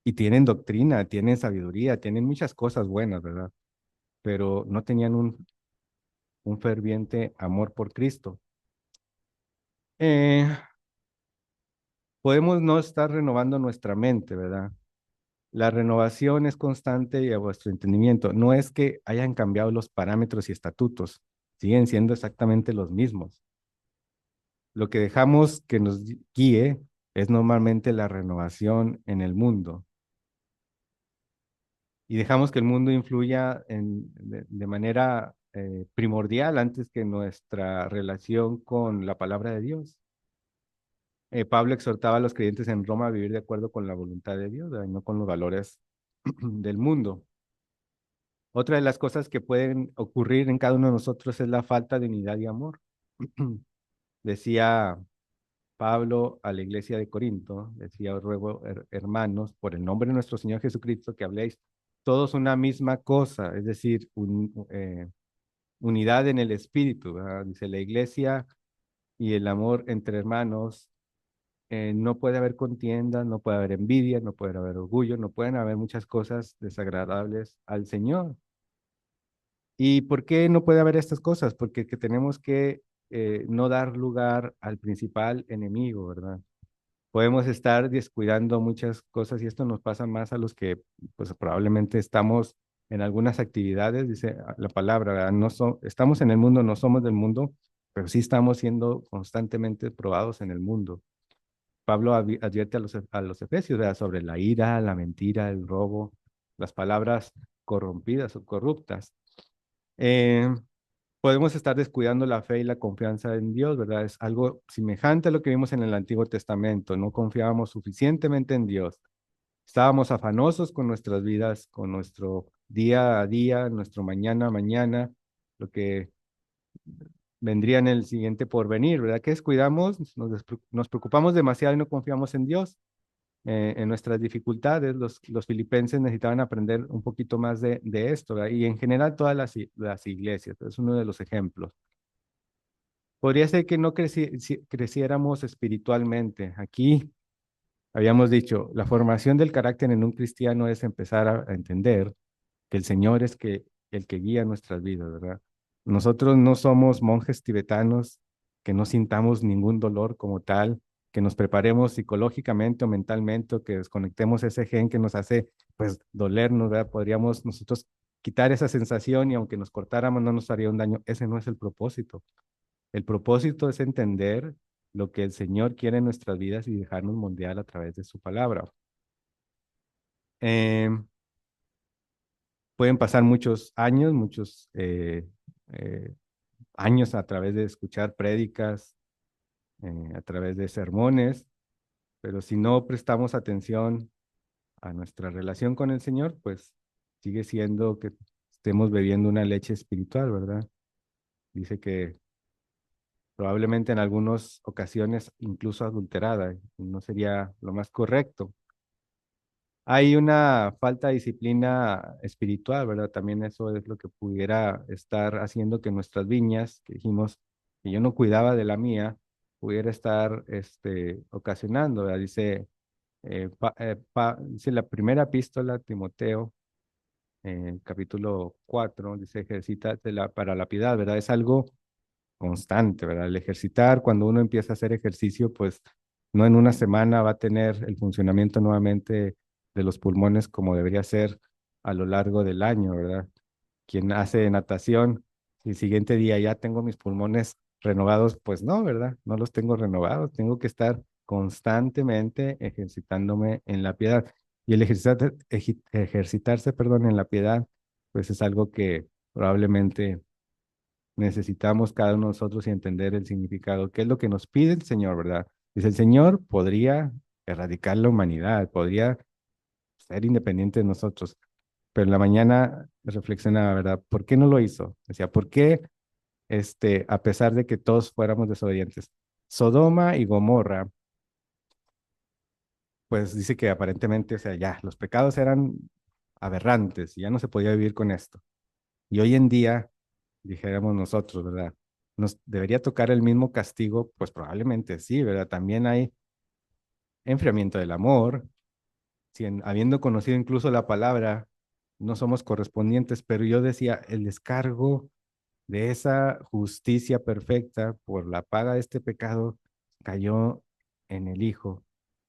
Y tienen doctrina, tienen sabiduría, tienen muchas cosas buenas, ¿verdad? Pero no tenían un ferviente amor por Cristo. Eh, Podemos no estar renovando nuestra mente, ¿verdad? La renovación es constante y a vuestro entendimiento. No es que hayan cambiado los parámetros y estatutos, siguen siendo exactamente los mismos. Lo que dejamos que nos guíe es normalmente la renovación en el mundo y dejamos que el mundo influya de manera primordial antes que nuestra relación con la palabra de Dios. Pablo exhortaba a los creyentes en Roma a vivir de acuerdo con la voluntad de Dios, ¿verdad? Y no con los valores del mundo. Otra de las cosas que pueden ocurrir en cada uno de nosotros es la falta de unidad y amor. Decía Pablo a la iglesia de Corinto, decía, os ruego, hermanos, por el nombre de nuestro Señor Jesucristo, que habléis todos una misma cosa, es decir, unidad en el espíritu, ¿verdad? Dice la iglesia y el amor entre hermanos. No puede haber contienda, no puede haber envidia, no puede haber orgullo, no pueden haber muchas cosas desagradables al Señor. ¿Y por qué no puede haber estas cosas? Porque que tenemos que no dar lugar al principal enemigo, ¿verdad? Podemos estar descuidando muchas cosas y esto nos pasa más a los que pues probablemente estamos en algunas actividades, dice la palabra, ¿verdad? No estamos en el mundo, no somos del mundo, pero sí estamos siendo constantemente probados en el mundo. Pablo advierte a los efesios, ¿verdad? Sobre la ira, la mentira, el robo, las palabras corrompidas o corruptas. Eh, Podemos estar descuidando la fe y la confianza en Dios, ¿verdad? Es algo semejante a lo que vimos en el Antiguo Testamento. No confiábamos suficientemente en Dios. Estábamos afanosos con nuestras vidas, con nuestro día a día, nuestro mañana a mañana, lo que vendría en el siguiente porvenir, ¿verdad? Que descuidamos, nos preocupamos demasiado y no confiamos en Dios. En nuestras dificultades, los filipenses necesitaban aprender un poquito más de esto, ¿verdad? Y en general todas las iglesias, es uno de los ejemplos. Podría ser que no creciéramos espiritualmente. Aquí habíamos dicho, la formación del carácter en un cristiano es empezar a entender que el Señor es el que guía nuestras vidas, ¿verdad? Nosotros no somos monjes tibetanos, que no sintamos ningún dolor como tal, que nos preparemos psicológicamente o mentalmente, o que desconectemos ese gen que nos hace, pues, dolernos, ¿verdad? Podríamos nosotros quitar esa sensación y aunque nos cortáramos no nos haría un daño. Ese no es el propósito. El propósito es entender lo que el Señor quiere en nuestras vidas y dejarnos moldear a través de su palabra. Em, Pueden pasar muchos años, muchos eh, años a través de escuchar prédicas, a través de sermones, pero si no prestamos atención a nuestra relación con el Señor, pues sigue siendo que estemos bebiendo una leche espiritual, ¿verdad? Dice que probablemente en algunas ocasiones incluso adulterada, y no sería lo más correcto. Hay una falta de disciplina espiritual, ¿verdad? También eso es lo que pudiera estar haciendo que nuestras viñas, que dijimos que yo no cuidaba de la mía, pudiera estar ocasionando, ¿verdad? Dice la primera epístola a Timoteo, capítulo 4, dice, ejercítate para la piedad, ¿verdad? Es algo constante, ¿verdad? El ejercitar, cuando uno empieza a hacer ejercicio, pues no en una semana va a tener el funcionamiento nuevamente de los pulmones como debería ser a lo largo del año, ¿verdad? Quien hace natación, si el siguiente día ya tengo mis pulmones renovados, pues no, ¿verdad? No los tengo renovados, tengo que estar constantemente ejercitándome en la piedad. Y el ejercitarse, perdón, en la piedad, pues es algo que probablemente necesitamos cada uno de nosotros y entender el significado. ¿Qué es lo que nos pide el Señor, verdad? Dice, el Señor podría erradicar la humanidad, podría ser independiente de nosotros, pero en la mañana reflexionaba, ¿verdad? ¿Por qué no lo hizo? Decía, ¿por qué, a pesar de que todos fuéramos desobedientes? Sodoma y Gomorra, pues dice que aparentemente, o sea, ya, los pecados eran aberrantes y ya no se podía vivir con esto. Y hoy en día, dijéramos nosotros, ¿verdad? ¿Nos debería tocar el mismo castigo? Pues probablemente sí, ¿verdad? También hay enfriamiento del amor, si habiendo conocido incluso la palabra, no somos correspondientes, pero yo decía, el descargo de esa justicia perfecta por la paga de este pecado cayó en el Hijo.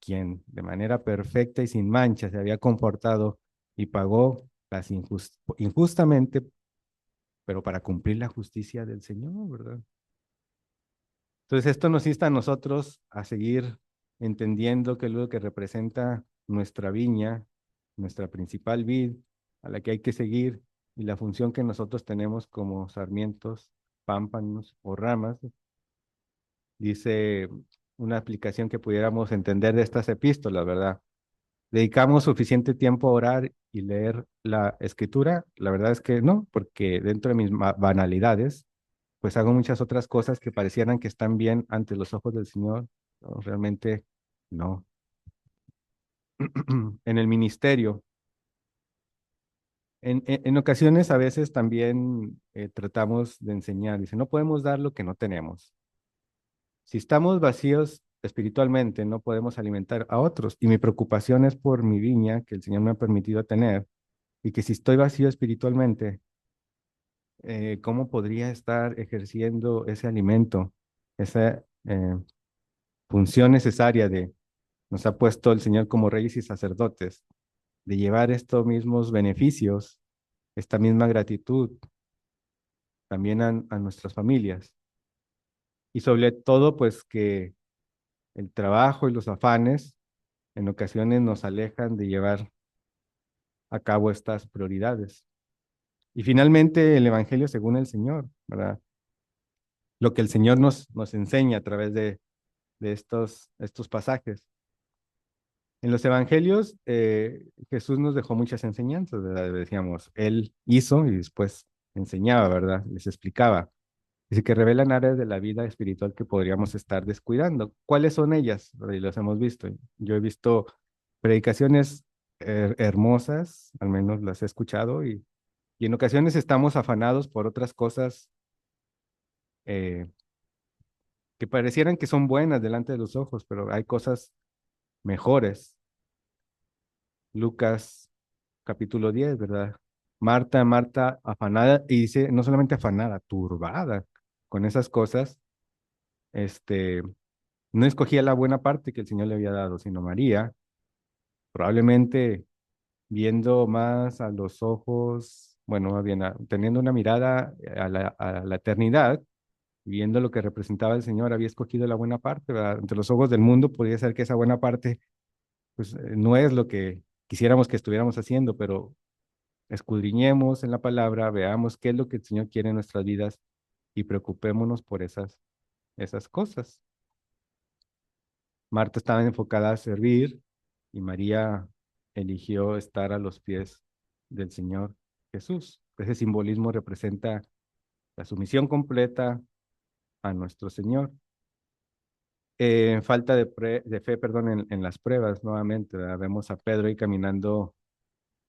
quien de manera perfecta y sin mancha se había comportado y pagó injustamente, pero para cumplir la justicia del Señor, ¿verdad? Entonces esto nos insta a nosotros a seguir entendiendo que es lo que representa nuestra viña, nuestra principal vid, a la que hay que seguir, y la función que nosotros tenemos como sarmientos, pámpanos o ramas. Dice una aplicación que pudiéramos entender de estas epístolas, ¿verdad? ¿Dedicamos suficiente tiempo a orar y leer la escritura? La verdad es que no, porque dentro de mis banalidades, pues hago muchas otras cosas que parecieran que están bien ante los ojos del Señor. No, realmente no. En el ministerio, en ocasiones a veces también tratamos de enseñar. Dice, no podemos dar lo que no tenemos. Si estamos vacíos espiritualmente, no podemos alimentar a otros. Y mi preocupación es por mi viña que el Señor me ha permitido tener, y que si estoy vacío espiritualmente, ¿cómo podría estar ejerciendo ese alimento, esa función necesaria de nos ha puesto el Señor como reyes y sacerdotes, de llevar estos mismos beneficios, esta misma gratitud también a nuestras familias? Y sobre todo, pues que el trabajo y los afanes en ocasiones nos alejan de llevar a cabo estas prioridades. Y finalmente, el Evangelio según el Señor, ¿verdad? Lo que el Señor nos enseña a través de estos pasajes. En los evangelios, Jesús nos dejó muchas enseñanzas, ¿verdad? Decíamos, Él hizo y después enseñaba, ¿verdad? Les explicaba. Dice que revelan áreas de la vida espiritual que podríamos estar descuidando. ¿Cuáles son ellas? Y los hemos visto. Yo he visto predicaciones hermosas, al menos las he escuchado, y en ocasiones estamos afanados por otras cosas eh, que parecieran que son buenas delante de los ojos, pero hay cosas mejores. Lucas capítulo 10, ¿verdad? Marta, Marta, afanada, y dice, no solamente afanada, turbada con esas cosas, este, no escogía la buena parte que el Señor le había dado, sino María, probablemente viendo más a los ojos, bueno, más bien teniendo una mirada a la eternidad, viendo lo que representaba el Señor, había escogido la buena parte, ¿verdad? Ante los ojos del mundo podría ser que esa buena parte, pues, no es lo que quisiéramos que estuviéramos haciendo, pero escudriñemos en la palabra, veamos qué es lo que el Señor quiere en nuestras vidas y preocupémonos por esas cosas. Marta estaba enfocada a servir y María eligió estar a los pies del Señor Jesús. Ese simbolismo representa la sumisión completa a nuestro Señor. Falta de fe, perdón, en las pruebas nuevamente, ¿verdad? Vemos a Pedro ahí caminando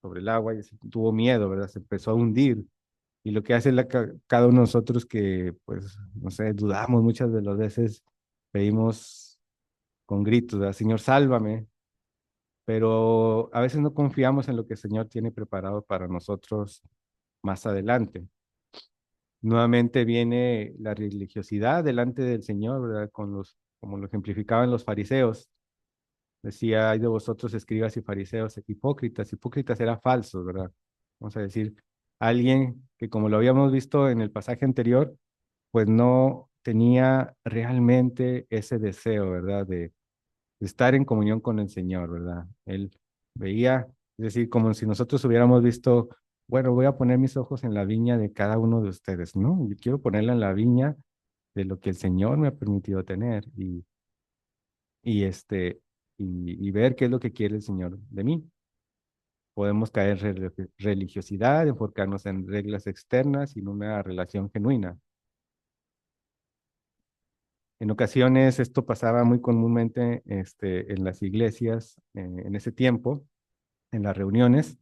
sobre el agua y tuvo miedo, ¿verdad? Se empezó a hundir. Y lo que hace cada uno de nosotros que, pues, no sé, dudamos muchas de las veces, pedimos con gritos, ¿verdad? Señor, sálvame, pero a veces no confiamos en lo que el Señor tiene preparado para nosotros más adelante. Nuevamente viene la religiosidad delante del Señor, ¿verdad? Como lo ejemplificaban los fariseos. Decía, hay de vosotros escribas y fariseos hipócritas. Hipócritas era falso, ¿verdad? Vamos a decir, alguien que como lo habíamos visto en el pasaje anterior, pues no tenía realmente ese deseo, ¿verdad? De estar en comunión con el Señor, ¿verdad? Él veía, es decir, como si nosotros hubiéramos visto, bueno, voy a poner mis ojos en la viña de cada uno de ustedes, ¿no? Yo quiero ponerla en la viña de lo que el Señor me ha permitido tener y este, y ver qué es lo que quiere el Señor de mí. Podemos caer en religiosidad, enfocarnos en reglas externas y en una relación genuina. En ocasiones esto pasaba muy comúnmente en las iglesias en ese tiempo, en las reuniones.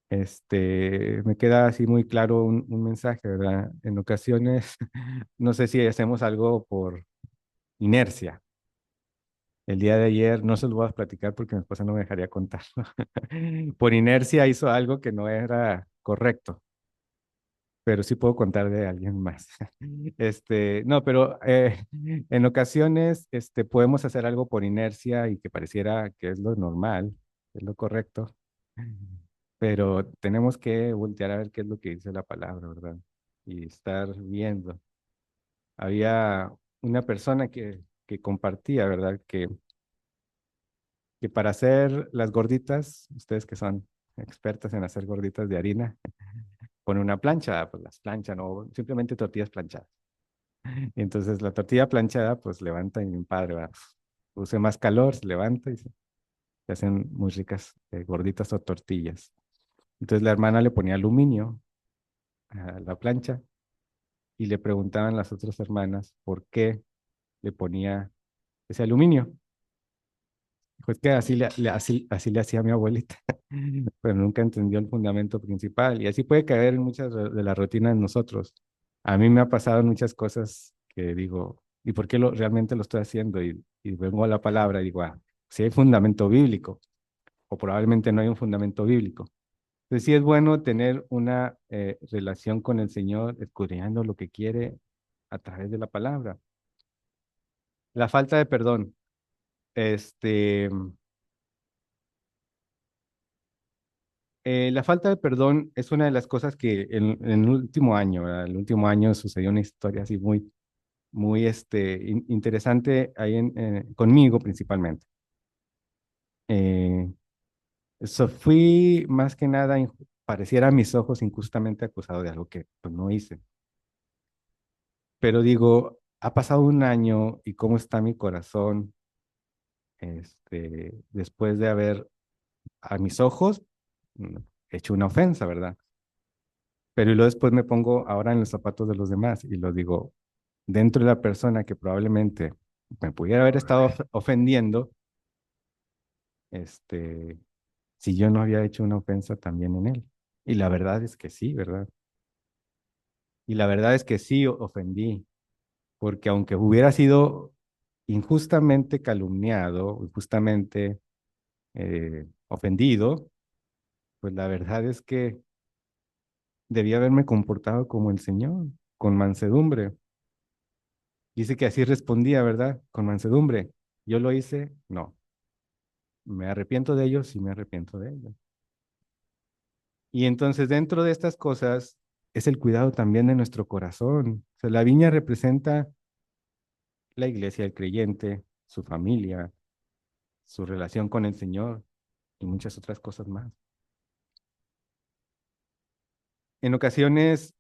Me queda así muy claro un mensaje, ¿verdad? En ocasiones, no sé si hacemos algo por inercia. El día de ayer, no se lo voy a platicar porque mi esposa no me dejaría contar. Por inercia hizo algo que no era correcto. pero sí puedo contar de alguien más. No, pero en ocasiones podemos hacer algo por inercia y que pareciera que es lo normal, es lo correcto, pero tenemos que voltear a ver qué es lo que dice la palabra, ¿verdad? Y estar viendo. Había una persona que compartía, ¿verdad? Que para hacer las gorditas, ustedes que son expertas en hacer gorditas de harina, pone una plancha, pues las planchan o simplemente tortillas planchadas. Y entonces la tortilla planchada, pues levanta y mi padre va, use más calor, se levanta y se hacen muy ricas gorditas o tortillas. Entonces la hermana le ponía aluminio a la plancha y le preguntaban las otras hermanas por qué le ponía ese aluminio. Pues que así le hacía mi abuelita, pero nunca entendió el fundamento principal. Y así puede caer en muchas de las rutinas de nosotros. A mí me ha pasado en muchas cosas que digo, ¿y por qué realmente lo estoy haciendo? Y vengo a la palabra y digo, si hay fundamento bíblico, o probablemente no hay un fundamento bíblico. Entonces sí es bueno tener una relación con el Señor, escudriñando lo que quiere a través de la palabra. La falta de perdón. Este, la falta de perdón es una de las cosas que en el último año, ¿verdad? El último año sucedió una historia así muy interesante ahí conmigo principalmente. Eh, fui más que nada, pareciera a mis ojos injustamente acusado de algo que pues, no hice. Pero digo, ha pasado un año y cómo está mi corazón después de haber a mis ojos mm, hecho una ofensa, ¿verdad? Pero y luego después me pongo ahora en los zapatos de los demás y los digo, dentro de la persona que probablemente me pudiera haber estado ofendiendo, este, si yo no había hecho una ofensa también en él. Y la verdad es que sí, ¿verdad? Y la verdad es que sí ofendí, porque aunque hubiera sido injustamente calumniado, injustamente ofendido, pues la verdad es que debía haberme comportado como el Señor, con mansedumbre. Dice que así respondía, ¿verdad? Con mansedumbre. ¿Yo lo hice? No. ¿Me arrepiento de ello? Sí, me arrepiento de ello. Y entonces dentro de estas cosas es el cuidado también de nuestro corazón. O sea, la viña representa la iglesia, el creyente, su familia, su relación con el Señor y muchas otras cosas más. En ocasiones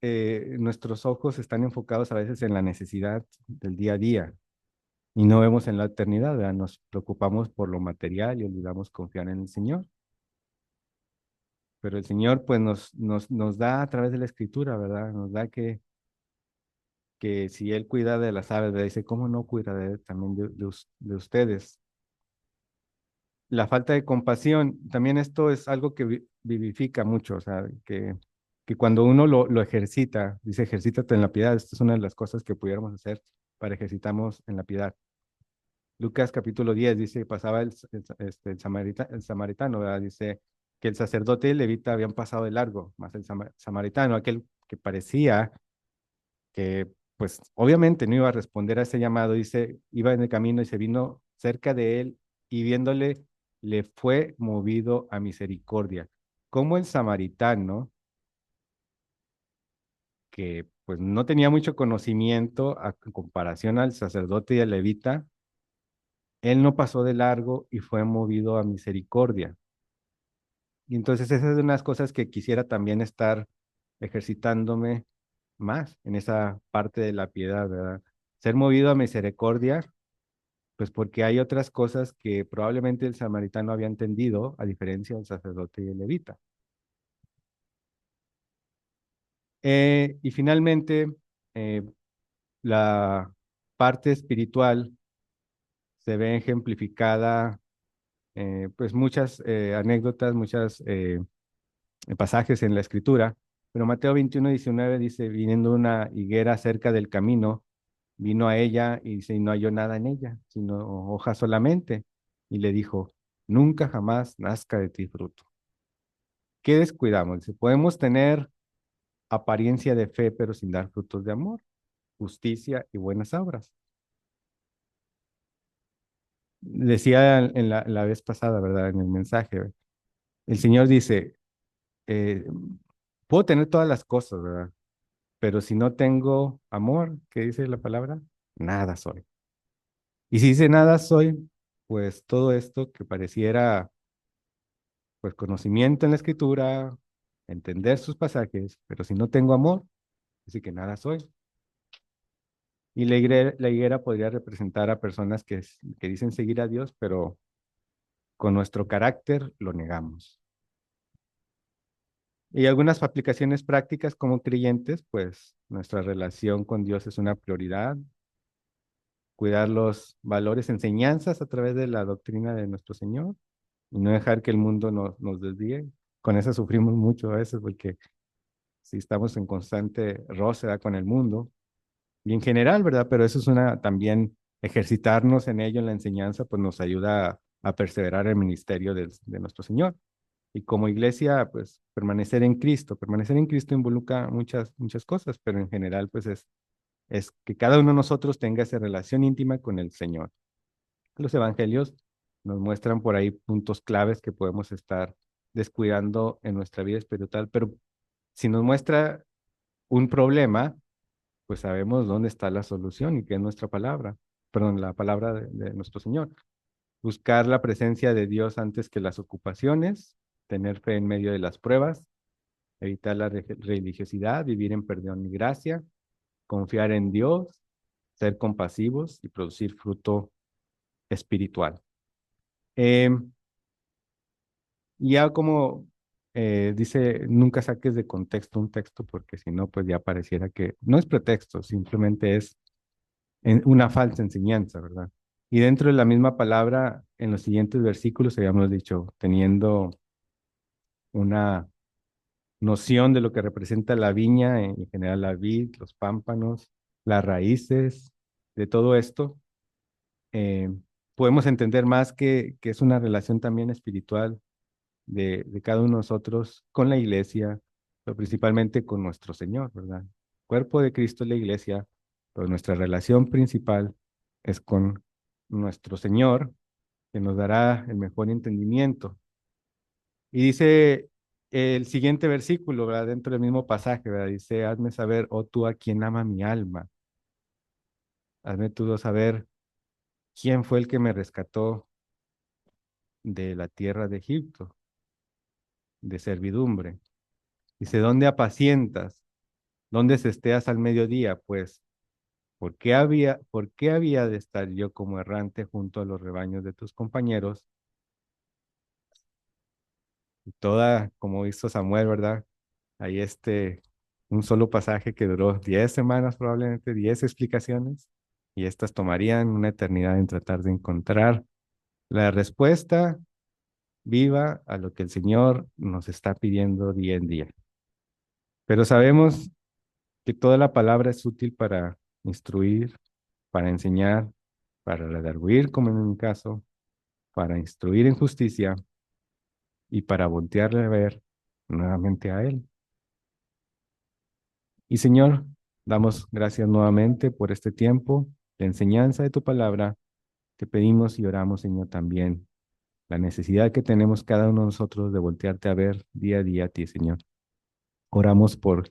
nuestros ojos están enfocados a veces en la necesidad del día a día y no vemos en la eternidad, ¿verdad? Nos preocupamos por lo material y olvidamos confiar en el Señor. Pero el Señor pues nos da a través de la Escritura, ¿verdad? Nos da que si Él cuida de las aves, ¿verdad? Dice, ¿cómo no cuida también de ustedes? La falta de compasión, también esto es algo que vivifica mucho, o sea, que cuando uno lo ejercita, dice, ejercítate en la piedad, esta es una de las cosas que pudiéramos hacer para ejercitarnos en la piedad. Lucas capítulo 10 dice, pasaba el samaritano, ¿verdad? Dice que el sacerdote y el levita habían pasado de largo, más el samaritano, aquel que parecía que, pues, obviamente no iba a responder a ese llamado, dice, iba en el camino y se vino cerca de él y viéndole, le fue movido a misericordia. Como el samaritano, que pues no tenía mucho conocimiento en comparación al sacerdote y al levita, él no pasó de largo y fue movido a misericordia. Y entonces esa es una de las cosas que quisiera también estar ejercitándome más en esa parte de la piedad, ¿verdad? Ser movido a misericordia, pues porque hay otras cosas que probablemente el samaritano había entendido, a diferencia del sacerdote y el levita. Y finalmente, eh, la parte espiritual se ve ejemplificada, pues muchas anécdotas, muchas pasajes en la escritura, pero Mateo 21:19 dice, viniendo una higuera cerca del camino, vino a ella y dice, y no halló nada en ella, sino hojas solamente, y le dijo, nunca jamás nazca de ti fruto. ¿Qué descuidamos? Dice, podemos tener apariencia de fe, pero sin dar frutos de amor, justicia y buenas obras. Decía en la vez pasada, ¿verdad? En el mensaje, el Señor dice, eh, puedo tener todas las cosas, ¿verdad? Pero si no tengo amor, ¿qué dice la palabra? Nada soy. Y si dice nada soy, pues todo esto que pareciera pues conocimiento en la escritura, entender sus pasajes, pero si no tengo amor, dice que nada soy. Y la higuera podría representar a personas que dicen seguir a Dios, pero con nuestro carácter lo negamos. Y algunas aplicaciones prácticas como creyentes, pues nuestra relación con Dios es una prioridad, cuidar los valores, enseñanzas a través de la doctrina de nuestro Señor y no dejar que el mundo nos desvíe. Con eso sufrimos mucho a veces porque si estamos en constante roce, ¿verdad? Con el mundo y en general, ¿verdad? Pero eso es una también ejercitarnos en ello, en la enseñanza, pues nos ayuda a perseverar en el ministerio de nuestro Señor. Y como iglesia, pues permanecer en Cristo. Permanecer en Cristo involucra muchas cosas, pero en general, pues es que cada uno de nosotros tenga esa relación íntima con el Señor. Los evangelios nos muestran por ahí puntos claves que podemos estar descuidando en nuestra vida espiritual, pero si nos muestra un problema, pues sabemos dónde está la solución y que es nuestra palabra, perdón, la palabra de nuestro Señor. Buscar la presencia de Dios antes que las ocupaciones, tener fe en medio de las pruebas, evitar la religiosidad, vivir en perdón y gracia, confiar en Dios, ser compasivos y producir fruto espiritual. Eh, ya como dice, nunca saques de contexto un texto porque si no, pues ya pareciera que no es pretexto, simplemente es una falsa enseñanza, ¿verdad? Y dentro de la misma palabra, en los siguientes versículos habíamos dicho, teniendo una noción de lo que representa la viña, en general la vid, los pámpanos, las raíces, de todo esto, eh, podemos entender más que es una relación también espiritual de cada uno de nosotros con la iglesia, pero principalmente con nuestro Señor, ¿verdad? El cuerpo de Cristo es la iglesia, pero nuestra relación principal es con nuestro Señor, que nos dará el mejor entendimiento. Y dice el siguiente versículo, ¿verdad? Dentro del mismo pasaje, ¿verdad? Dice, hazme saber, oh tú a quien ama mi alma, hazme tú saber quién fue el que me rescató de la tierra de Egipto, de servidumbre. Dice, ¿dónde apacientas? ¿Dónde se esteas al mediodía? Pues, por qué había de estar yo como errante junto a los rebaños de tus compañeros? Y toda, como hizo Samuel, ¿verdad? Ahí un solo pasaje que duró 10 semanas, probablemente 10 explicaciones, y estas tomarían una eternidad en tratar de encontrar la respuesta viva a lo que el Señor nos está pidiendo día en día. Pero sabemos que toda la palabra es útil para instruir, para enseñar, para redarguir, como en mi caso, para instruir en justicia y para voltearle a ver nuevamente a Él. Y Señor, damos gracias nuevamente por este tiempo de enseñanza de tu palabra. Te pedimos y oramos, Señor, también la necesidad que tenemos cada uno de nosotros de voltearte a ver día a día a ti, Señor. Oramos por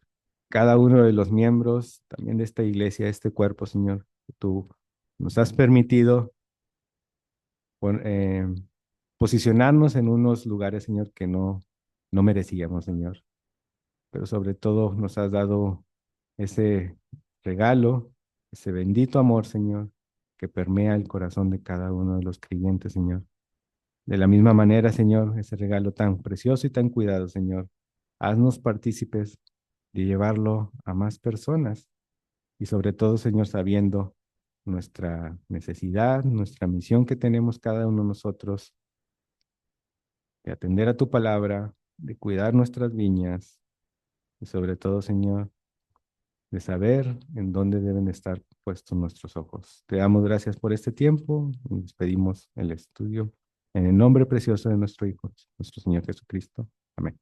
cada uno de los miembros también de esta iglesia, de este cuerpo, Señor, que tú nos has permitido pon- eh, posicionarnos en unos lugares, Señor, que no merecíamos, Señor. Pero sobre todo nos has dado ese regalo, ese bendito amor, Señor, que permea el corazón de cada uno de los creyentes, Señor. De la misma manera, Señor, ese regalo tan precioso y tan cuidado, Señor, haznos partícipes de llevarlo a más personas y sobre todo, Señor, sabiendo nuestra necesidad, nuestra misión que tenemos cada uno de nosotros de atender a tu palabra, de cuidar nuestras viñas y sobre todo, Señor, de saber en dónde deben estar puestos nuestros ojos. Te damos gracias por este tiempo y despedimos el estudio en el nombre precioso de nuestro Hijo, nuestro Señor Jesucristo. Amén.